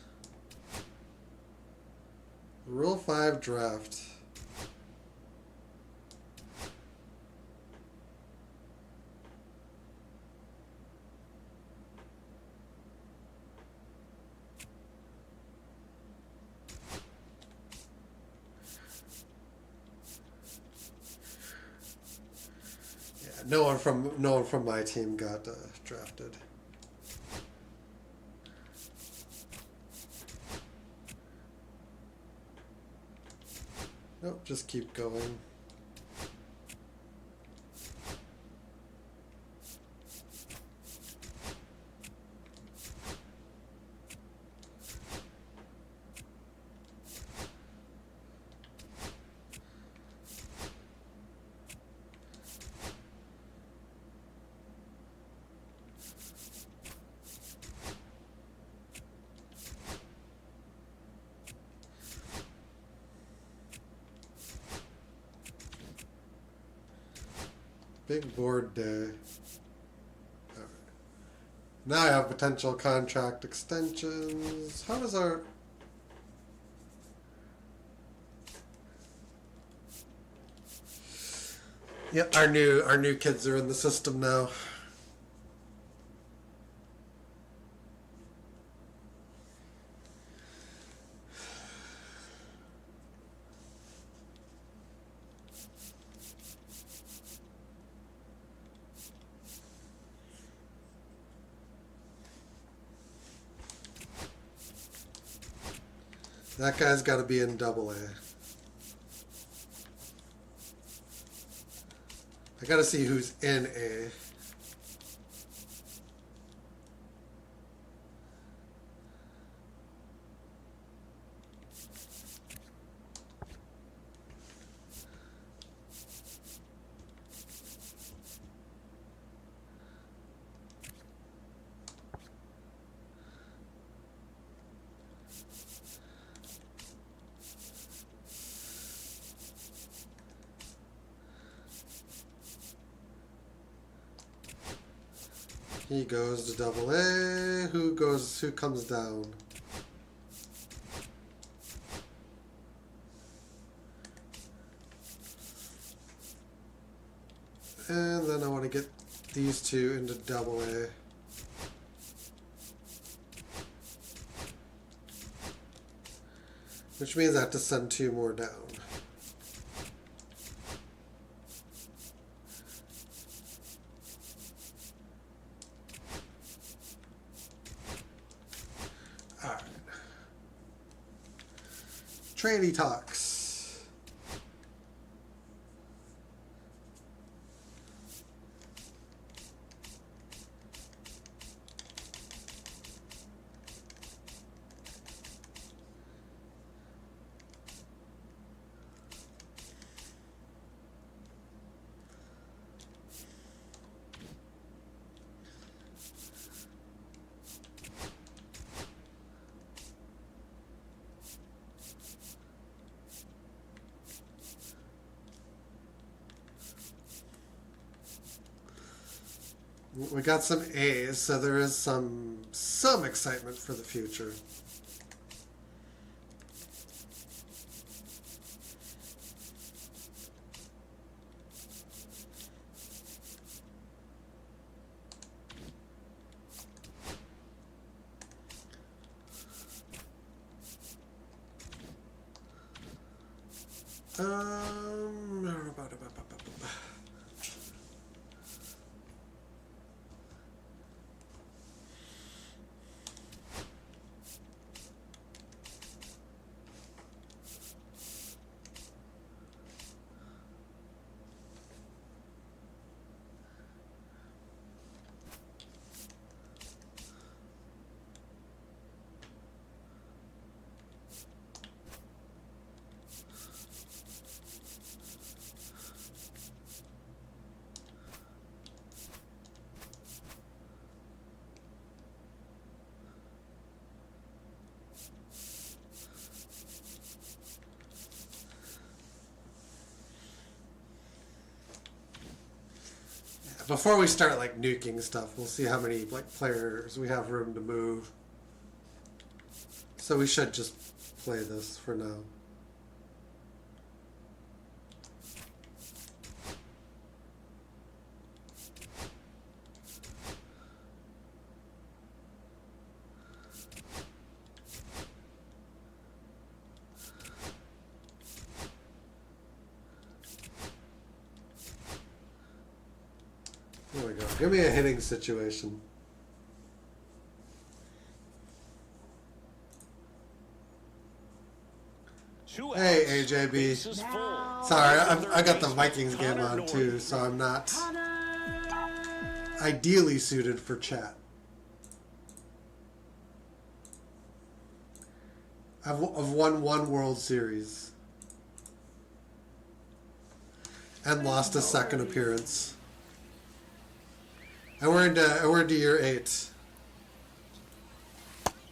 Rule 5 draft. No one from my team got drafted. Nope, just keep going. Big board day. Alright. Now I have potential contract extensions. How does our... Yep, our new kids are in the system now. That guy's got to be in AA. I got to see who's in A. He goes to AA. Who comes down? And then I want to get these two into AA. Which means I have to send two more down. Alright. Tranny talks. We got some A's, so there is some excitement for the future. Before we start like nuking stuff, we'll see how many like players we have room to move. So we should just play this for now. There we go. Give me a hitting situation. Hey, AJB. Sorry, I got the Vikings game on too, so I'm not ideally suited for chat. I've won one World Series and lost a second appearance. And we're into year 8.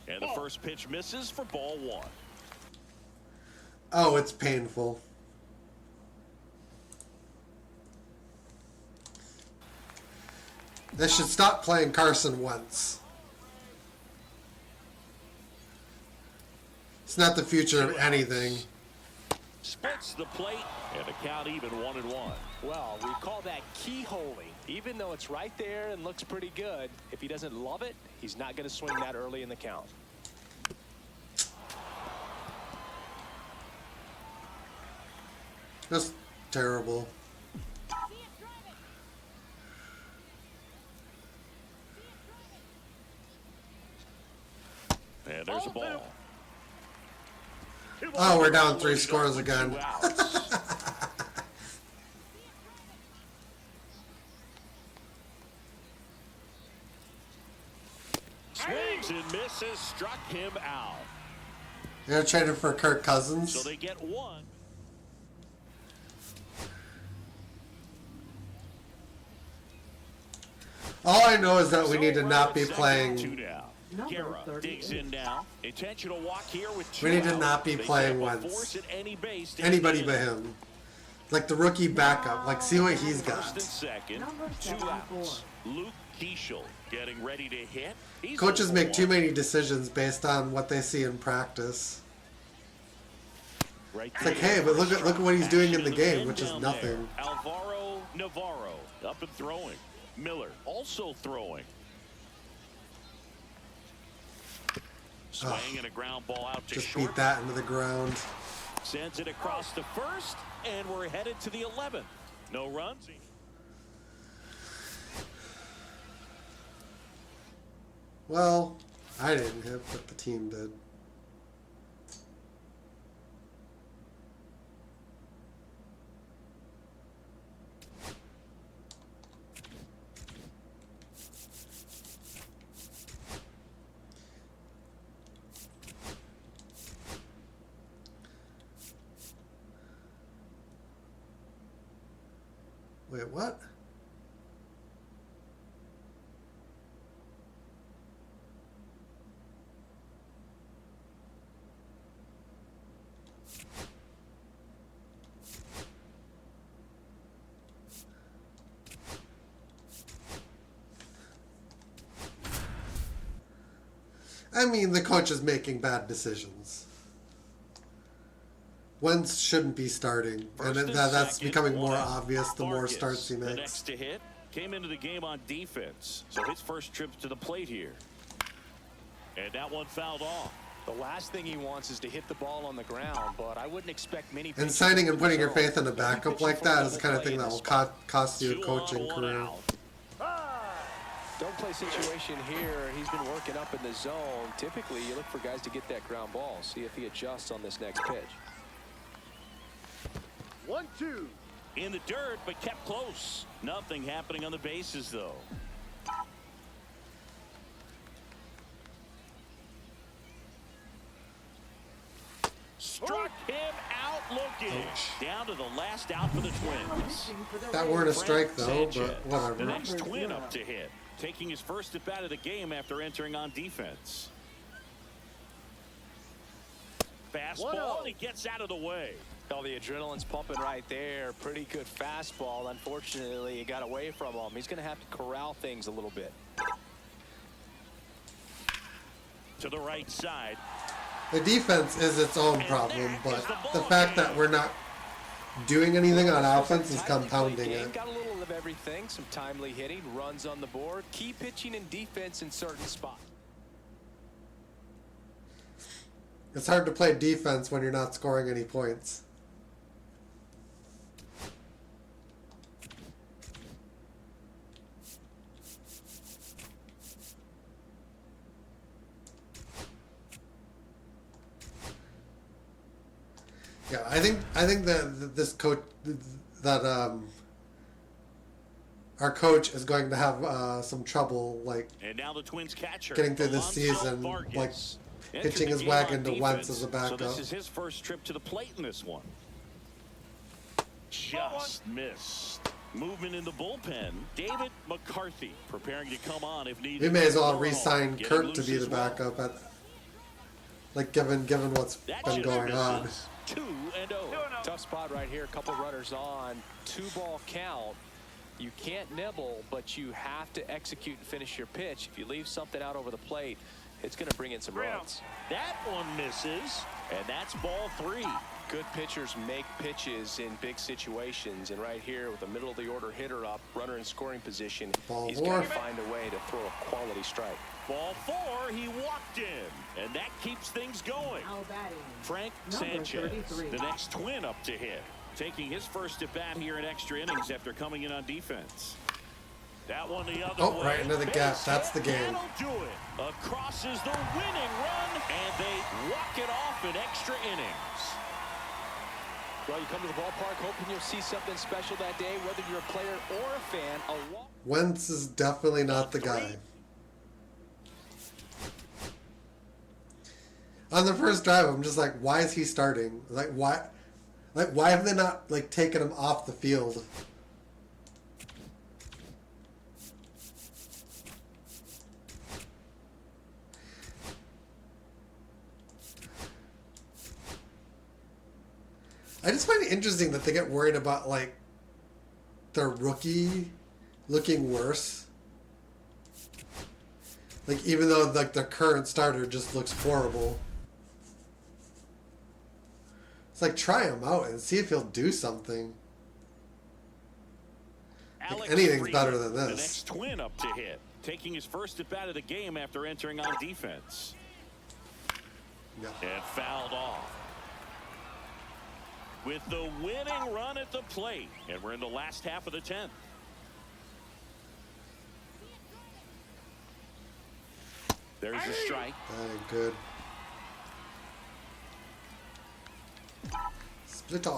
And the first pitch misses for ball 1. Oh, it's painful. They should stop playing Carson Wentz. It's not the future of anything. Splits the plate, and the count even 1-1. Well, we call that keyholing. Even though it's right there and looks pretty good, if he doesn't love it, he's not going to swing that early in the count. Just terrible. And there's a ball. Oh, we're down 3 scores again. 2 outs. Swings and misses, struck him out. You're trading for Kirk Cousins? So they get 1. All I know is that we need to So not be second, 2 playing. down. Number Guerra 38. digs in now. Intentional walk here with 2 We need to out. not be They playing set up a Wentz. force at any base to Anybody end but it. him. Like the rookie backup. Like, see what he's First got. and second, Number 2 74. outs. Luke Keeschel getting ready to hit. He's Coaches over make too 1. many decisions based on what they see in practice. Right It's like, there. hey, but look at what he's doing in the Action game, men which is down nothing. there. Alvaro Navarro up and throwing. Miller also throwing. Swing and a ground ball out to Just short. beat that into the ground. Sends it across to first, and we're headed to the 11th. No runs. Well, I didn't hit, but the team did. Wait, what? I mean, the coach is making bad decisions. Wentz shouldn't be starting, and that's becoming more obvious the more starts he The makes. next to hit came into the game on defense, so his first trip to the plate here. And that one fouled off. The last thing he wants is to hit the ball on the ground, but I wouldn't expect many. And signing and putting your faith in a backup like that is the kind of thing that will cost you a coaching career. Don't play situation here. He's been working up in the zone. Typically, you look for guys to get that ground ball. See if he adjusts on this next pitch. 1-2. In the dirt, but kept close. Nothing happening on the bases, though. Struck him out looking. Down to the last out for the Twins. That weren't a strike, though, but The whatever. next Twin up to hit. Taking his first at bat of the game after entering on defense. Fastball, and he gets out of the way. Oh, the adrenaline's pumping right there. Pretty good fastball. Unfortunately, it got away from him. He's going to have to corral things a little bit. To the right side. The defense is its own problem, but the fact that we're not doing anything on offense is compounding it. Got a little of everything. Some timely hitting, runs on the board, key pitching and defense in certain spots. It's hard to play defense when you're not scoring any points. Yeah, I think that this coach, that our coach is going to have some trouble, like, And now the Twins catcher, getting through this Alonso season, Vargas. like Entered pitching the his game wagon on to Wentz defense, as a So backup. this is his first trip to the plate in this one. Just missed. Movement in the bullpen. David McCarthy preparing to come on if needed. We may as well Overall, re-sign getting Kurt to loose be as the well. backup. Like given what's That been shifter going on. misses. 2-0. Tough spot right here. A couple runners on. 2-ball count. You can't nibble, but you have to execute and finish your pitch. If you leave something out over the plate, it's going to bring in some runs. That one misses, and that's ball 3. Good pitchers make pitches in big situations, and right here with the middle of the order hitter up, runner in scoring position, Ball he's 4. got to find a way to throw a quality strike. Ball 4, he walked in, and that keeps things going. Now batting. Frank Number Sanchez, 33. the next Twin up to hit, taking his first at bat here in extra innings after coming in on defense. That one the other way. Right into the gap. Base That's the hit. game. That'll do it. Across is the winning run, and they walk it off in extra innings. Well, you come to the ballpark hoping you'll see something special that day, whether you're a player or a fan. Wentz is definitely not the guy. On the first drive, I'm just like, why is he starting? Like, why have they not like taken him off the field? I just find it interesting that they get worried about like their rookie looking worse. Like even though like the current starter just looks horrible. It's like try him out and see if he'll do something. Like, anything's Freeman, better than the this. next Twin up to hit, taking his first at bat of the game after entering on defense. Yeah. And fouled off. With the winning run at the plate, and we're in the last half of the 10th. There's a strike. Good. Splitter.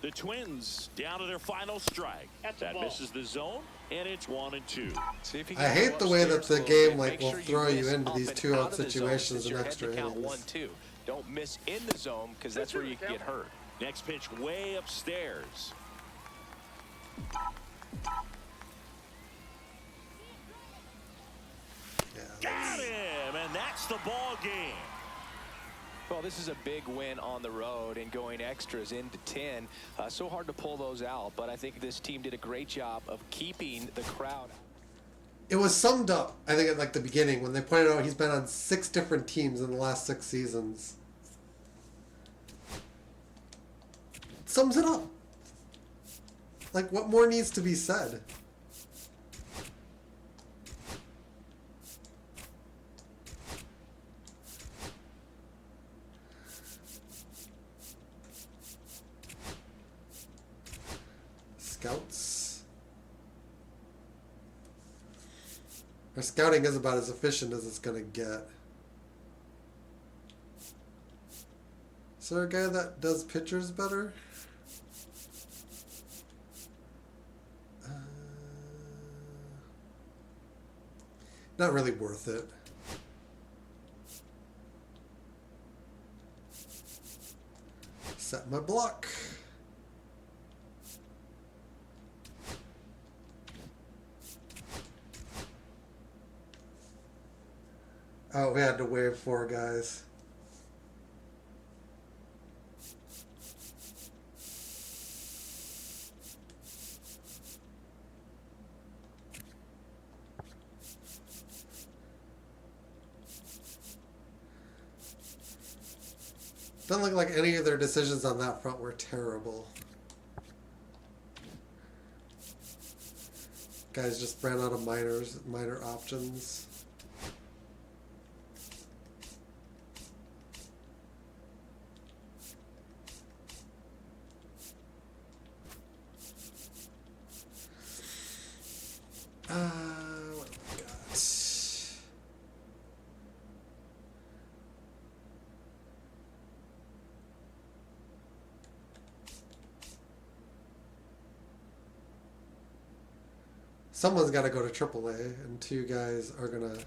The Twins down to their final strike. That's a That ball. misses the zone, and it's 1-2. See if you I can hate go the way that upstairs the a little game bit. like Make will sure throw you miss into up these and 2-out out of the zone situations since in you're extra heading to count innings. 1-2. Don't miss in the zone because that's where you can get hurt. Next pitch way upstairs. Yeah, Got him, and that's the ball game. Well, this is a big win on the road and going extras into 10. So hard to pull those out, but I think this team did a great job of keeping the crowd. It was summed up, I think, at like the beginning when they pointed out he's been on 6 different teams in the last 6 seasons. It sums it up. Like, what more needs to be said? Scouts. Our scouting is about as efficient as it's gonna get. Is there a guy that does pitchers better? Not really worth it. Set my block. Oh, we had to wave 4 guys. Doesn't look like any of their decisions on that front were terrible. Guys just ran out of minor options. What have we got? Someone's got to go to AAA, and 2 guys are gonna.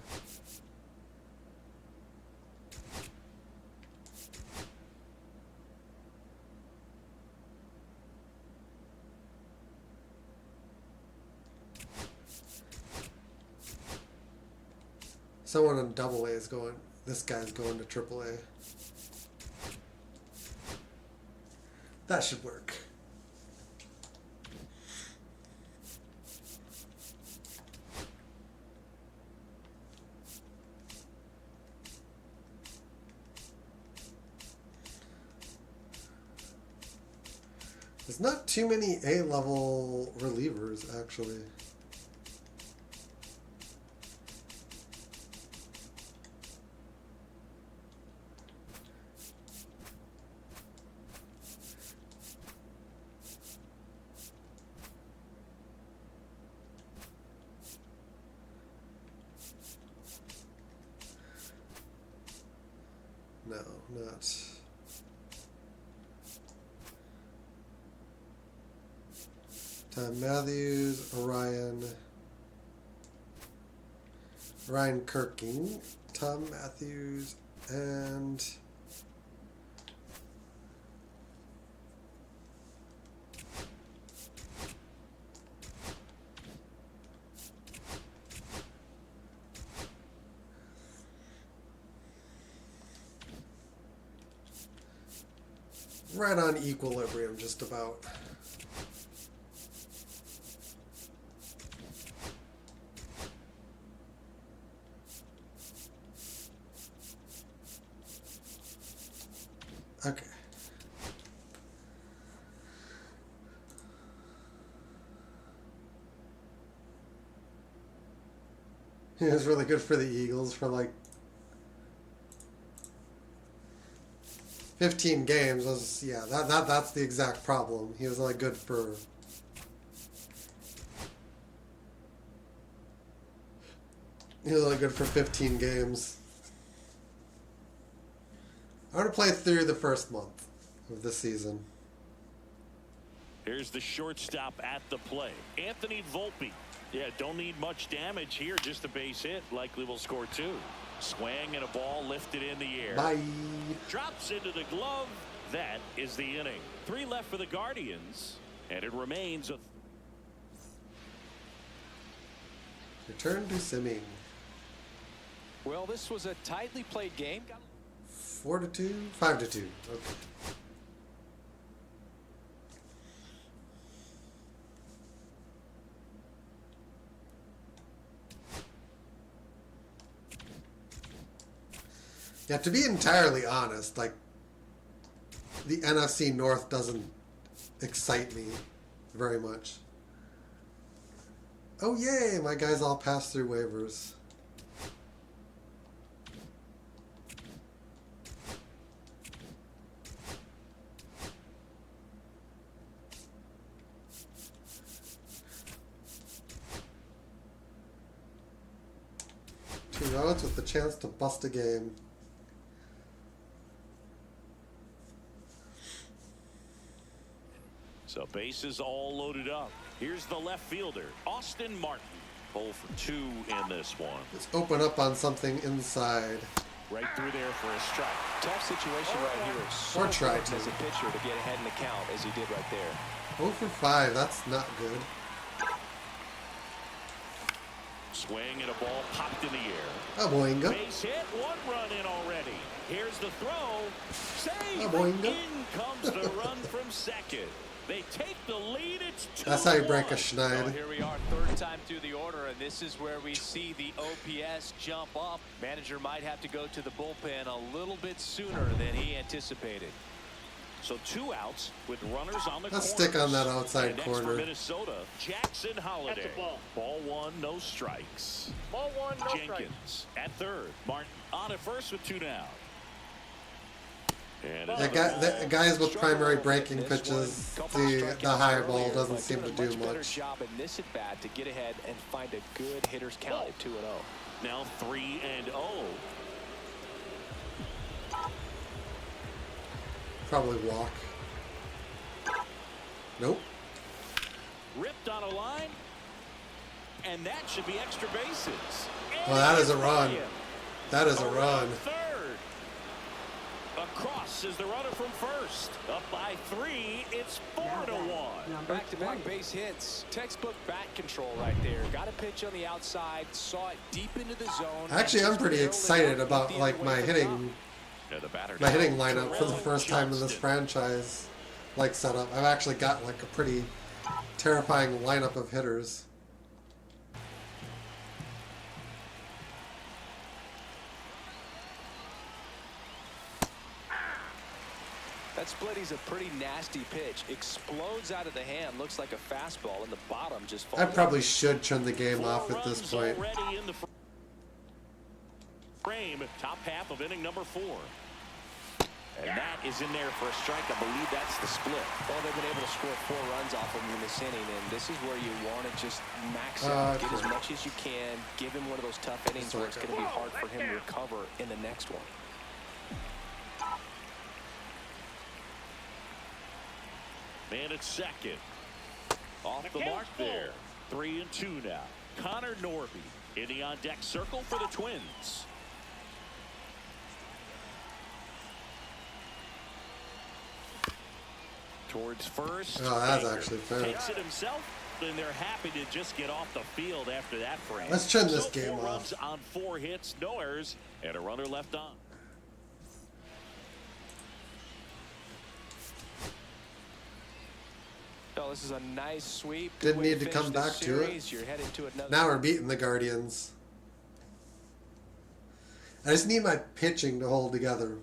Someone in AA is going. This guy's going to AAA. That should work. There's not too many A-level relievers, actually. No, not. Tom Matthews, Ryan Kirking, Tom Matthews, and right on equilibrium, just about. Okay. He was really good for the Eagles for like 15 games. Was yeah, that's the exact problem. He was only good for he was only good for 15 games. I want to play through the first month of the season. Here's the shortstop at the play, Anthony Volpe. Yeah, don't need much damage here, just a base hit. Likely will score 2. Swing and a ball lifted in the air. Bye. Drops into the glove. That is the inning. 3 left for the Guardians, and it remains a Return to simming. Well, this was a tightly played game. 4-2, 5-2. Okay. Yeah, to be entirely honest, like, the NFC North doesn't excite me very much. Oh, yay! My guys all passed through waivers. Two outs with the chance to bust a game. So bases all loaded up. Here's the left fielder, Austin Martin. 0 for 2 in this one. Let's open up on something inside. Right through there for a strike. Tough situation right here. It's so Or try important to. as a pitcher to get ahead in the count as he did right there. 0 for 5, that's not good. Swing and a ball popped in the air. A boinga. Base hit, 1 run in already. Here's the throw. Save. A boinga. In comes the run from second. They take the lead. It's 2-1. That's how you break a So schneid. here we are, third time through the order, and this is where we see the OPS jump up. Manager might have to go to the bullpen a little bit sooner than he anticipated. So 2 outs with runners on the Let's corners. stick on that outside And next corner. for Minnesota, Jackson Holiday. That's a ball. Ball 1, no strikes. Ball 1, no strike. Jenkins at third. Martin on at first with 2 down. And The guys with primary breaking pitches, the high ball doesn't seem to do Better much. job in this at bat to get ahead and find a good hitter's count at 2-0. now 3-0. Probably walk. Nope. Ripped on a line. And that should be extra bases. Well, that is a And run. Bryant That is a around run. Third. Across is the runner from first. Up by 3. It's 4-1. Back-to-back base hits. Textbook bat control right there. Got a pitch on the outside. Saw it deep into the zone. Actually, I'm pretty excited about like my hitting lineup for the first time in this franchise. Like setup, I've actually got like a pretty terrifying lineup of hitters. That splitty's a pretty nasty pitch. Explodes out of the hand. Looks like a fastball, and the bottom just falls. I probably should turn the game 4 off at this runs point. already in the frame. Top half of inning number 4. And that is in there for a strike. I believe that's the split. Well, they've been able to score 4 runs off of him in this inning, and this is where you want to just max out, get as much as you can, give him one of those tough innings where it's going to be hard for him to recover in the next one. Man at second. Off the mark there. 3-2 now. Connor Norby in the on-deck circle for the Twins. Towards first. Oh, that's Baker actually fair. takes it himself, and they're happy to just get off the field after that frame. Let's turn this So game 4 runs off. on 4 hits, no errors, and a runner left on. Oh, this is a nice sweep. Good Didn't way need to finish come this back to it. series. You're headed to another. Now we're beating the Guardians. I just need my pitching to hold together.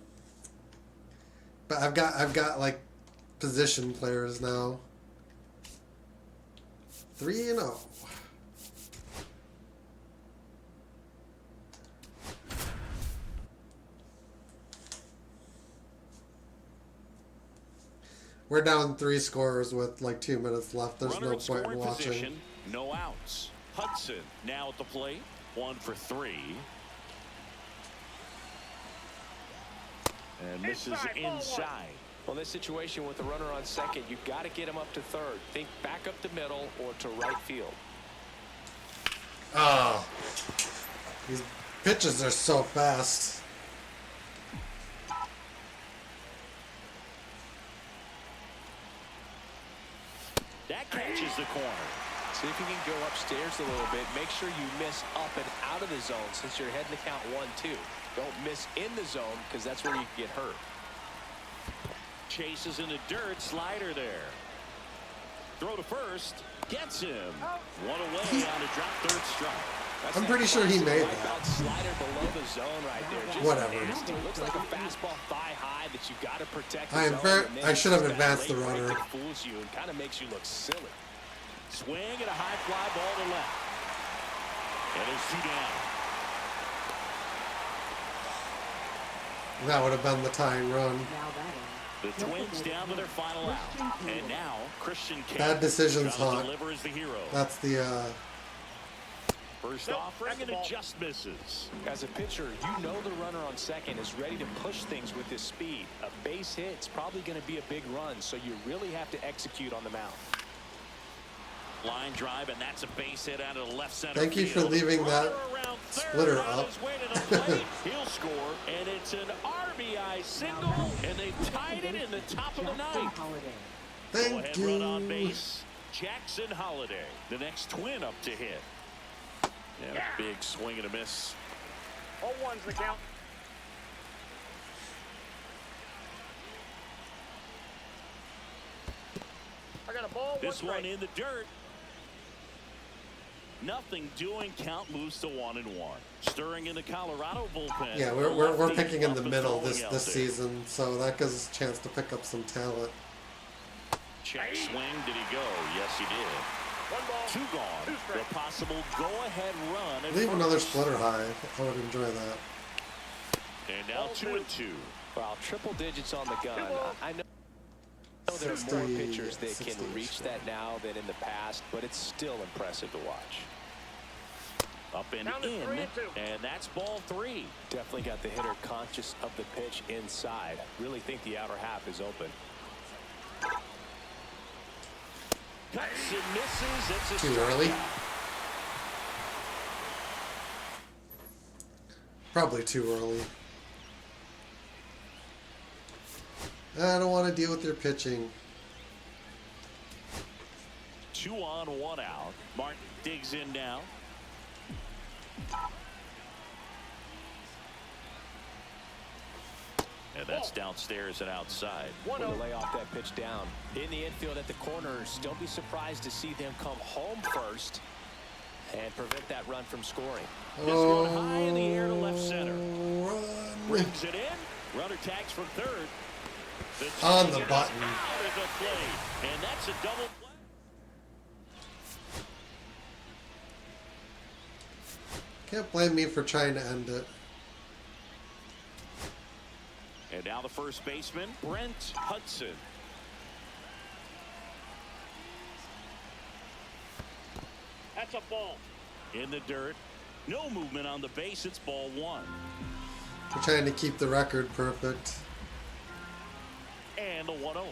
But I've got like position players now. 3-0. We're down 3 scores with like 2 minutes left. There's Runner no in point scoring in watching. position, no outs. Hudson now at the plate, 1 for 3. And misses inside. Well, this situation with the runner on second, you've got to get him up to third. Think back up the middle or to right field. Oh, these pitches are so fast. That catches the corner. See if you can go upstairs a little bit. Make sure you miss up and out of the zone since you're heading to count 1-2. Don't miss in the zone because that's where you can get hurt. Chases in the dirt, slider there. Throw to first, gets him. 1 away on a drop third strike. That's I'm that pretty sure he classic made wipeout that. slider below the zone right there. Just Whatever. nasty. Looks like a fastball thigh high that you got to protect. I the am zone, very. and then I should have that advanced the late break runner. that fools you and kind of makes you look silly. Swing and a high fly ball to left. And there's 2 down. That would have been the tying run. Now batting. The Twins down to their final out. And now Christian Kane Bad decisions, trying to Hawk. deliver as the hero. That's the. First Nope, offering, and ball. it just misses. As a pitcher, you know the runner on second is ready to push things with his speed. A base hit's probably going to be a big run, so you really have to execute on the mound. Line drive, and that's a base hit out of the left center Thank you for field. leaving that Runner around third, splitter on up. his way to the plate. He'll score, and it's an RBI single, and they tied it in the top of the Jackson ninth. Holiday. Thank Go-ahead run on you. base. Jackson Holiday, the next Twin up to hit. And a big swing and a miss. 0-1's the count. I got a ball. This one one strike. in the dirt. Nothing doing. Count moves to 1-1. Stirring in the Colorado bullpen. Yeah, we're Lefty picking in up the and middle throwing this out there. season, so that gives us a chance to pick up some talent. Check swing. Did he go? Yes, he did. 1 ball. 2 gone. 2 The strikes. possible go-ahead run. at Leave another first. splitter high. I would enjoy that. And now 2-2. Well, triple digits on the gun. I know there are 60, more pitchers that 60. can reach that now than in the past, but it's still impressive to watch. Up and Down to in, 3-2. and that's ball 3. Definitely got the hitter conscious of the pitch inside. Really think the outer half is open. Cuts and misses. It's a Too early. strikeout. Probably too early. I don't want to deal with your pitching. 2 on, 1 out. Martin digs in now. And that's downstairs and outside. 1-0. Will lay off that pitch down. In the infield at the corners, don't be surprised to see them come home first and prevent that run from scoring. This one high in the air to left center. Run. Brings it in. Runner tags from third. On the change is button. out of the plate. And that's a double play. Can't blame me for trying to end it. And now the first baseman, Brent Hudson. That's a ball. In the dirt. No movement on the base. It's ball 1. We're trying to keep the record perfect. And the 1-0.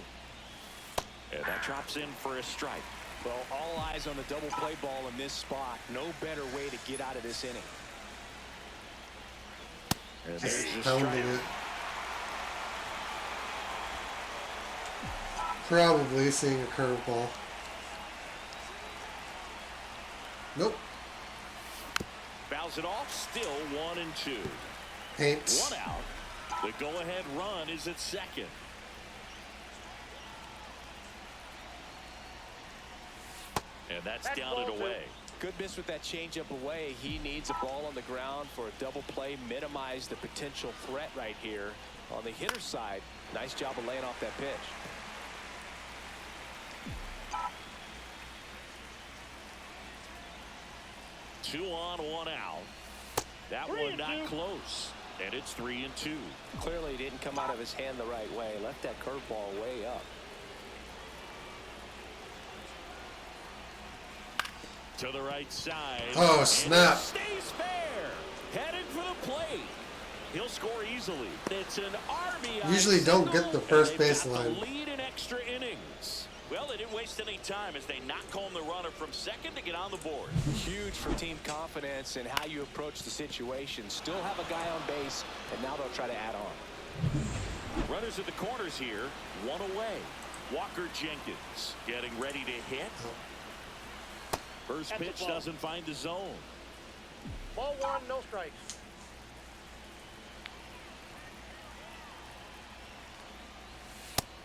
And that drops in for a strike. Well, all eyes on the double play ball in this spot. No better way to get out of this inning. And Just there's the pounding strike. it. Probably seeing a curveball. Nope. Fouls it off. Still 1-2. Paint. 1 out. The go-ahead run is at second. And that's down and ball 2. away. Good miss with that changeup away. He needs a ball on the ground for a double play. Minimize the potential threat right here. On the hitter side, nice job of laying off that pitch. Two on, 1 out. That 3-2. one not close. And it's 3-2. Clearly didn't come out of his hand the right way. Left that curveball way up. To the right side. Oh, And snap. it stays fair. Headed for the plate. He'll score easily. It's an RBI. Usually don't single, get the first and they've base got line. the lead in extra innings. Well, they didn't waste any time as they knock home the runner from second to get on the board. Huge for team confidence and how you approach the situation. Still have a guy on base, and now they'll try to add on. Runners at the corners here. 1 away. Walker Jenkins getting ready to hit. First That's a pitch ball. doesn't find the zone. Ball 1, no strikes.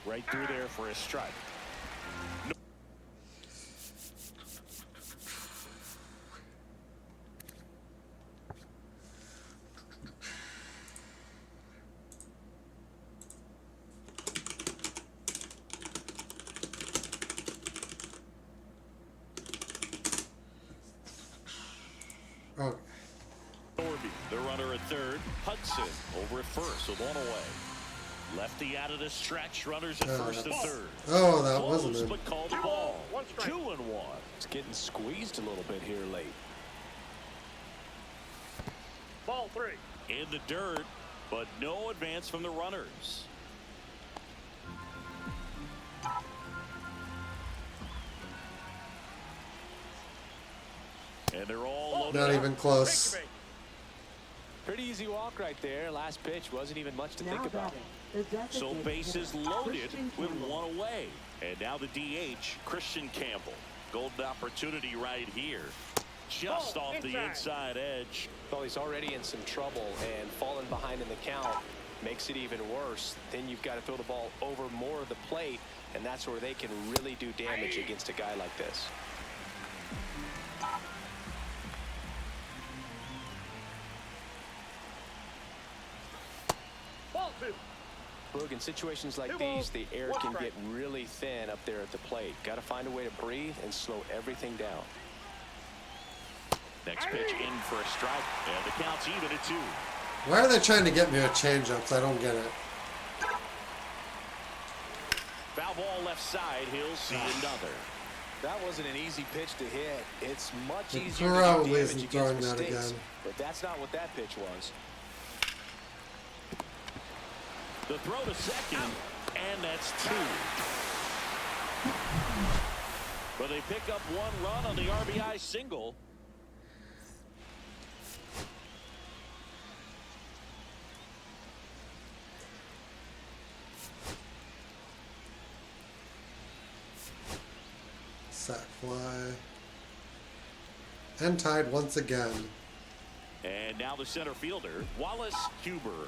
Right through there for a strike. So one away. Lefty out of the stretch. Runners at first and third. Oh, that Close, wasn't it. but called the ball. 1 strike. 2-1. It's getting squeezed a little bit here late. Ball 3. In the dirt, but no advance from the runners. And they're all loaded Not up. even close. Take your bait. Pretty easy walk right there. Last pitch wasn't even much to think Now about. batting, the So designated bases hitter, loaded Christian with Campbell. 1 away. And now the DH, Christian Campbell. Golden opportunity right here. Just Oh, off the inside edge. Well, he's already in some trouble, and falling behind in the count makes it even worse. Then you've got to throw the ball over more of the plate, and that's where they can really do damage against a guy like this. Ball 2. Boog, in situations like 2 these, balls, the air 1 can strike. get really thin up there at the plate. Got to find a way to breathe and slow everything down. Next pitch in for a strike. And the count's even at 2. Why are they trying to get me with changeups? I don't get it. Foul ball left side. He'll see another. That wasn't an easy pitch to hit. It's much It easier to do probably damage isn't against throwing that mistakes, again. but that's not what that pitch was. The throw to second, and that's 2. But they pick up 1 run on the RBI single. Sack fly. And tied once again. And now the center fielder, Wallace Huber.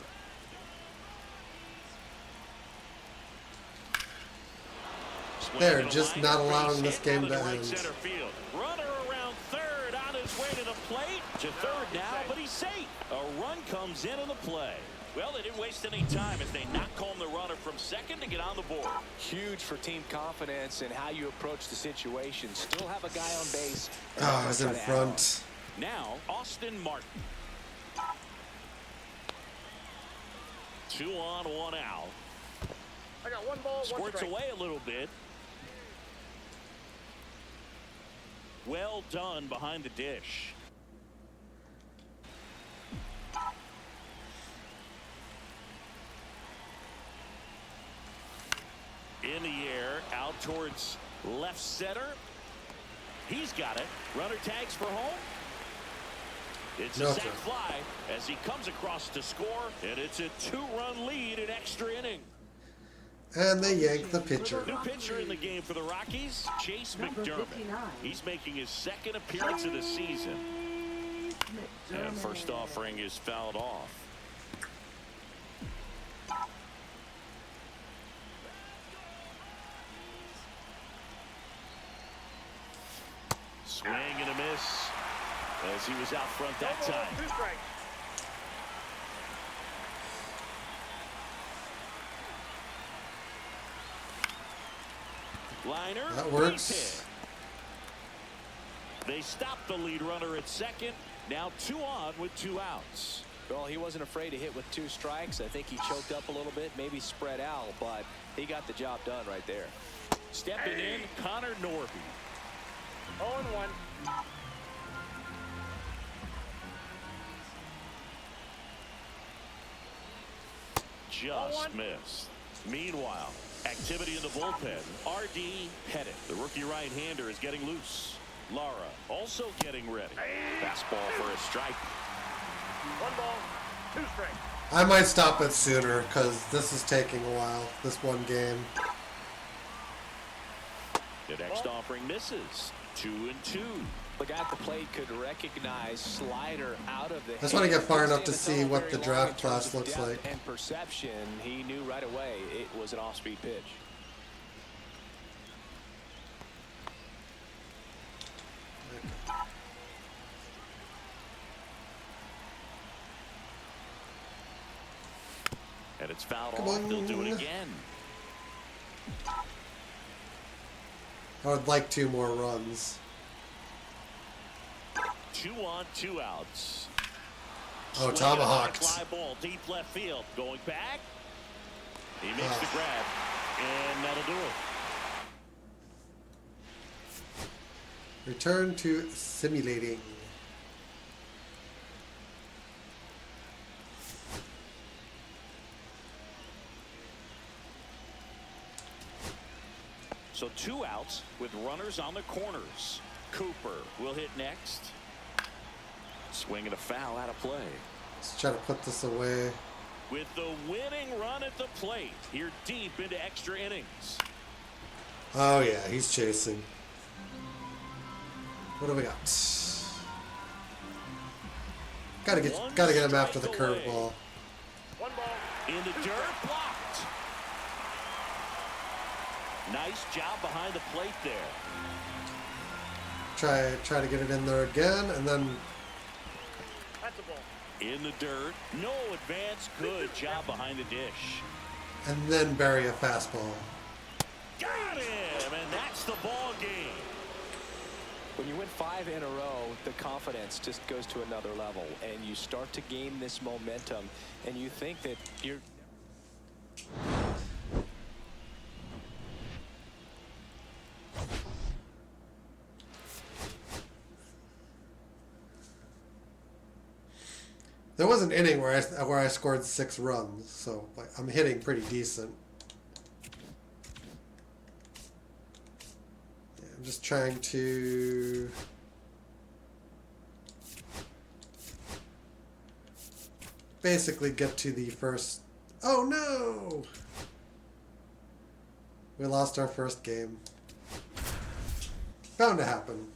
They're just not allowing this game to Right end. center field. Runner around third on his way to the plate. To third now, but he's safe. A run comes into the play. Well, they didn't waste any time as they knock home the runner from second to get on the board. Huge for team confidence and how you approach the situation. Still have a guy on base. and Oh, I was try in to add front. Now, Austin Martin. 2 on, 1 out. I got 1 ball, 1 Squirts strike. away a little bit. Well done behind the dish. In the air, out towards left center. He's got it. Runner tags for home. It's a sac fly as he comes across to score, and it's a 2-run lead in extra inning. And they yank the pitcher. New pitcher in the game for the Rockies, Chase McDermott. He's making his 2nd appearance of the season. And first offering is fouled off. Swing and a miss as he was out front that 1 ball, time. 2 strikes. Liner. That works. base hit. They stopped the lead runner at second. Now 2 on with 2 outs. Well, he wasn't afraid to hit with 2 strikes. I think he choked up a little bit, maybe spread out, but he got the job done right there. Stepping in, Connor Norby. 0-1. Just missed. Meanwhile, activity in the bullpen. R.D. Pettit, the rookie right-hander, is getting loose. Lara also getting ready. Fastball for a strike. 1 ball, 2 strikes. I might stop it sooner because this is taking a while. This one game. The next offering misses. 2-2. The guy at the plate could recognize slider out of the. I just want to get far Didn't enough to stay in see the what tunnel the very long draft in terms class of looks depth like. And perception, he knew right away it was an off-speed pitch. And it's fouled Come off. They'll do it on. again. I would like 2 more runs. 2 on, 2 outs. Oh, Swinging a tomahawked. Fly ball deep left field. Going back. He makes the grab. And that'll do it. Return to simulating. So 2 outs with runners on the corners. Cooper will hit next. Swinging a foul out of play. Let's try to put this away. With the winning run at the plate. Here deep into extra innings. Oh yeah, he's chasing. What do we got? Gotta get him after the curveball. One ball. In the dirt, blocked. Nice job behind the plate there. Try to get it in there again, and then That's a ball. In the dirt. No advance. Good job behind the dish. bury a fastball. Got him, and that's the ball game. When you win 5 in a row, the confidence just goes to another level, and you start to gain this momentum, and you think that you're... There was an inning where I scored 6 runs, so like, I'm hitting pretty decent. Yeah, I'm just trying to basically get to the first. Oh no! We lost our first game. Bound to happen.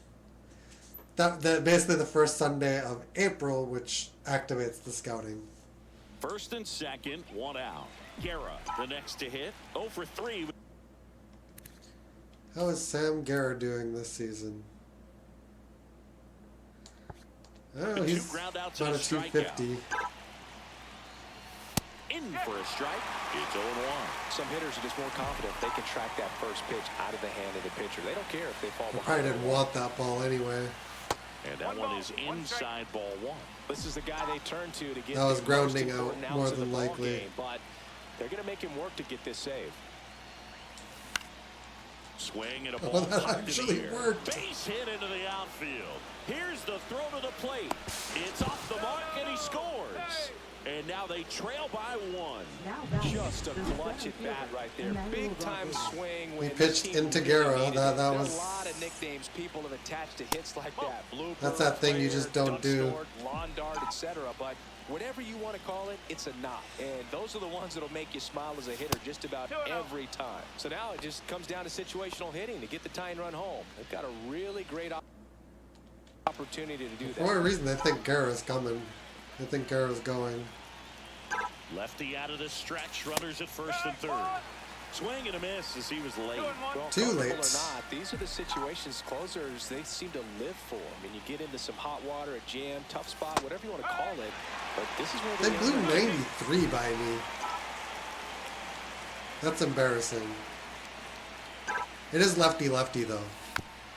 That basically the first Sunday of April, which activates the scouting. First and second, 1 out. Guerra, the next to hit. 0 for 3. How is Sam Guerra doing this season? Oh, he's ground outs about and a a 250. In for a strike. It's 0-1. Some hitters are just more confident they can track that first pitch out of the hand of the pitcher. They don't care if they fall I behind. probably didn't want that ball anyway. And that one is inside ball 1. This is the guy they turn to get That was the grounding most important out, outs more of the than ball likely. game, but they're going to make him work to get this save. Swing and a Oh, ball that popped in actually the air. worked. Base hit into the outfield. Here's the throw to the plate. It's off the mark and he scores. And now they trail by 1. Just a clutch at bat right there. Big time swing. He When pitched the team into really Guerra. needed That it. There's was. a lot of nicknames people have attached to hits like that. Blooper, That's that thing you player, just don't duck do. snort, lawn dart, etc. But whatever you want to call it, it's a knock. And those are the ones that'll make you smile as a hitter just about every time. So now it just comes down to situational hitting to get the tying run home. They've got a really great opportunity to do that. For whatever reason, they think Guerra's coming. They think Guerra's going. Lefty out of the stretch. Runners at first and third. Swing and a miss as he was late. Well, Too comfortable late. or not, these are the situations closers they seem to live for. I mean, you get into some hot water, a jam, tough spot, whatever you want to call it. But this is where They blew 93 by me. That's embarrassing. It is lefty-lefty though.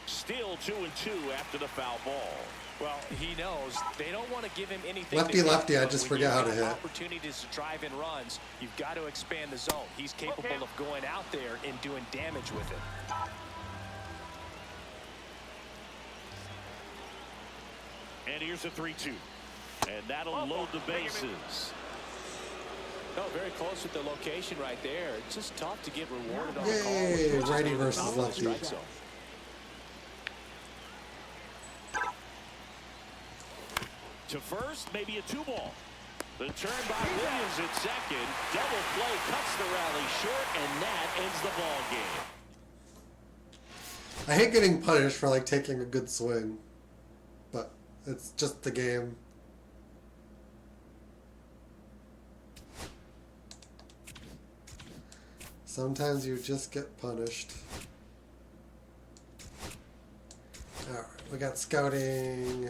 Still 2-2 after the foul ball. Well, he knows they don't want to give him anything. Lefty-lefty, I but just when forget how you've to got hit. Opportunities to drive in runs, you've got to expand the zone. He's capable of going out there and doing damage with it. And here's a 3-2. And that'll load the bases. No, very close with the location right there. It's just tough to get rewarded on Yay, the call. With pitches righty over the versus top of the lefty. strike zone. To first, maybe a 2-ball. The turn by Williams at second. Double play cuts the rally short, and that ends the ball game. I hate getting punished for like taking a good swing, but it's just the game. Sometimes you just get punished. Alright, we got scouting.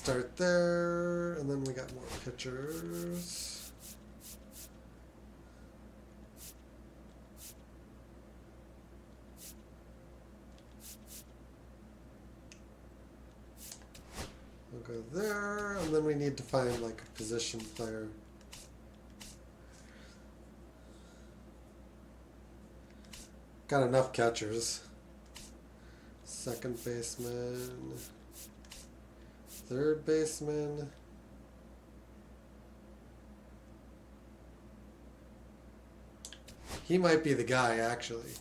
start there, and then we got more pitchers. We'll go there, and then we need to find like a position player. Got enough catchers. Second baseman. Third baseman. He might be the guy, actually.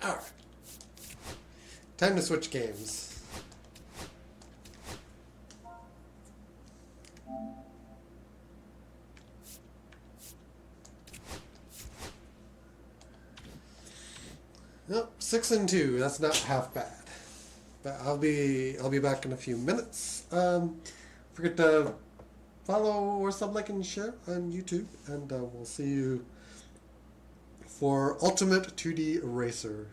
Alright. Time to switch games. Nope, 6-2. That's not half bad. But I'll be back in a few minutes. Forget to follow or sub, like, and share on YouTube, and we'll see you for Ultimate 2D Racer.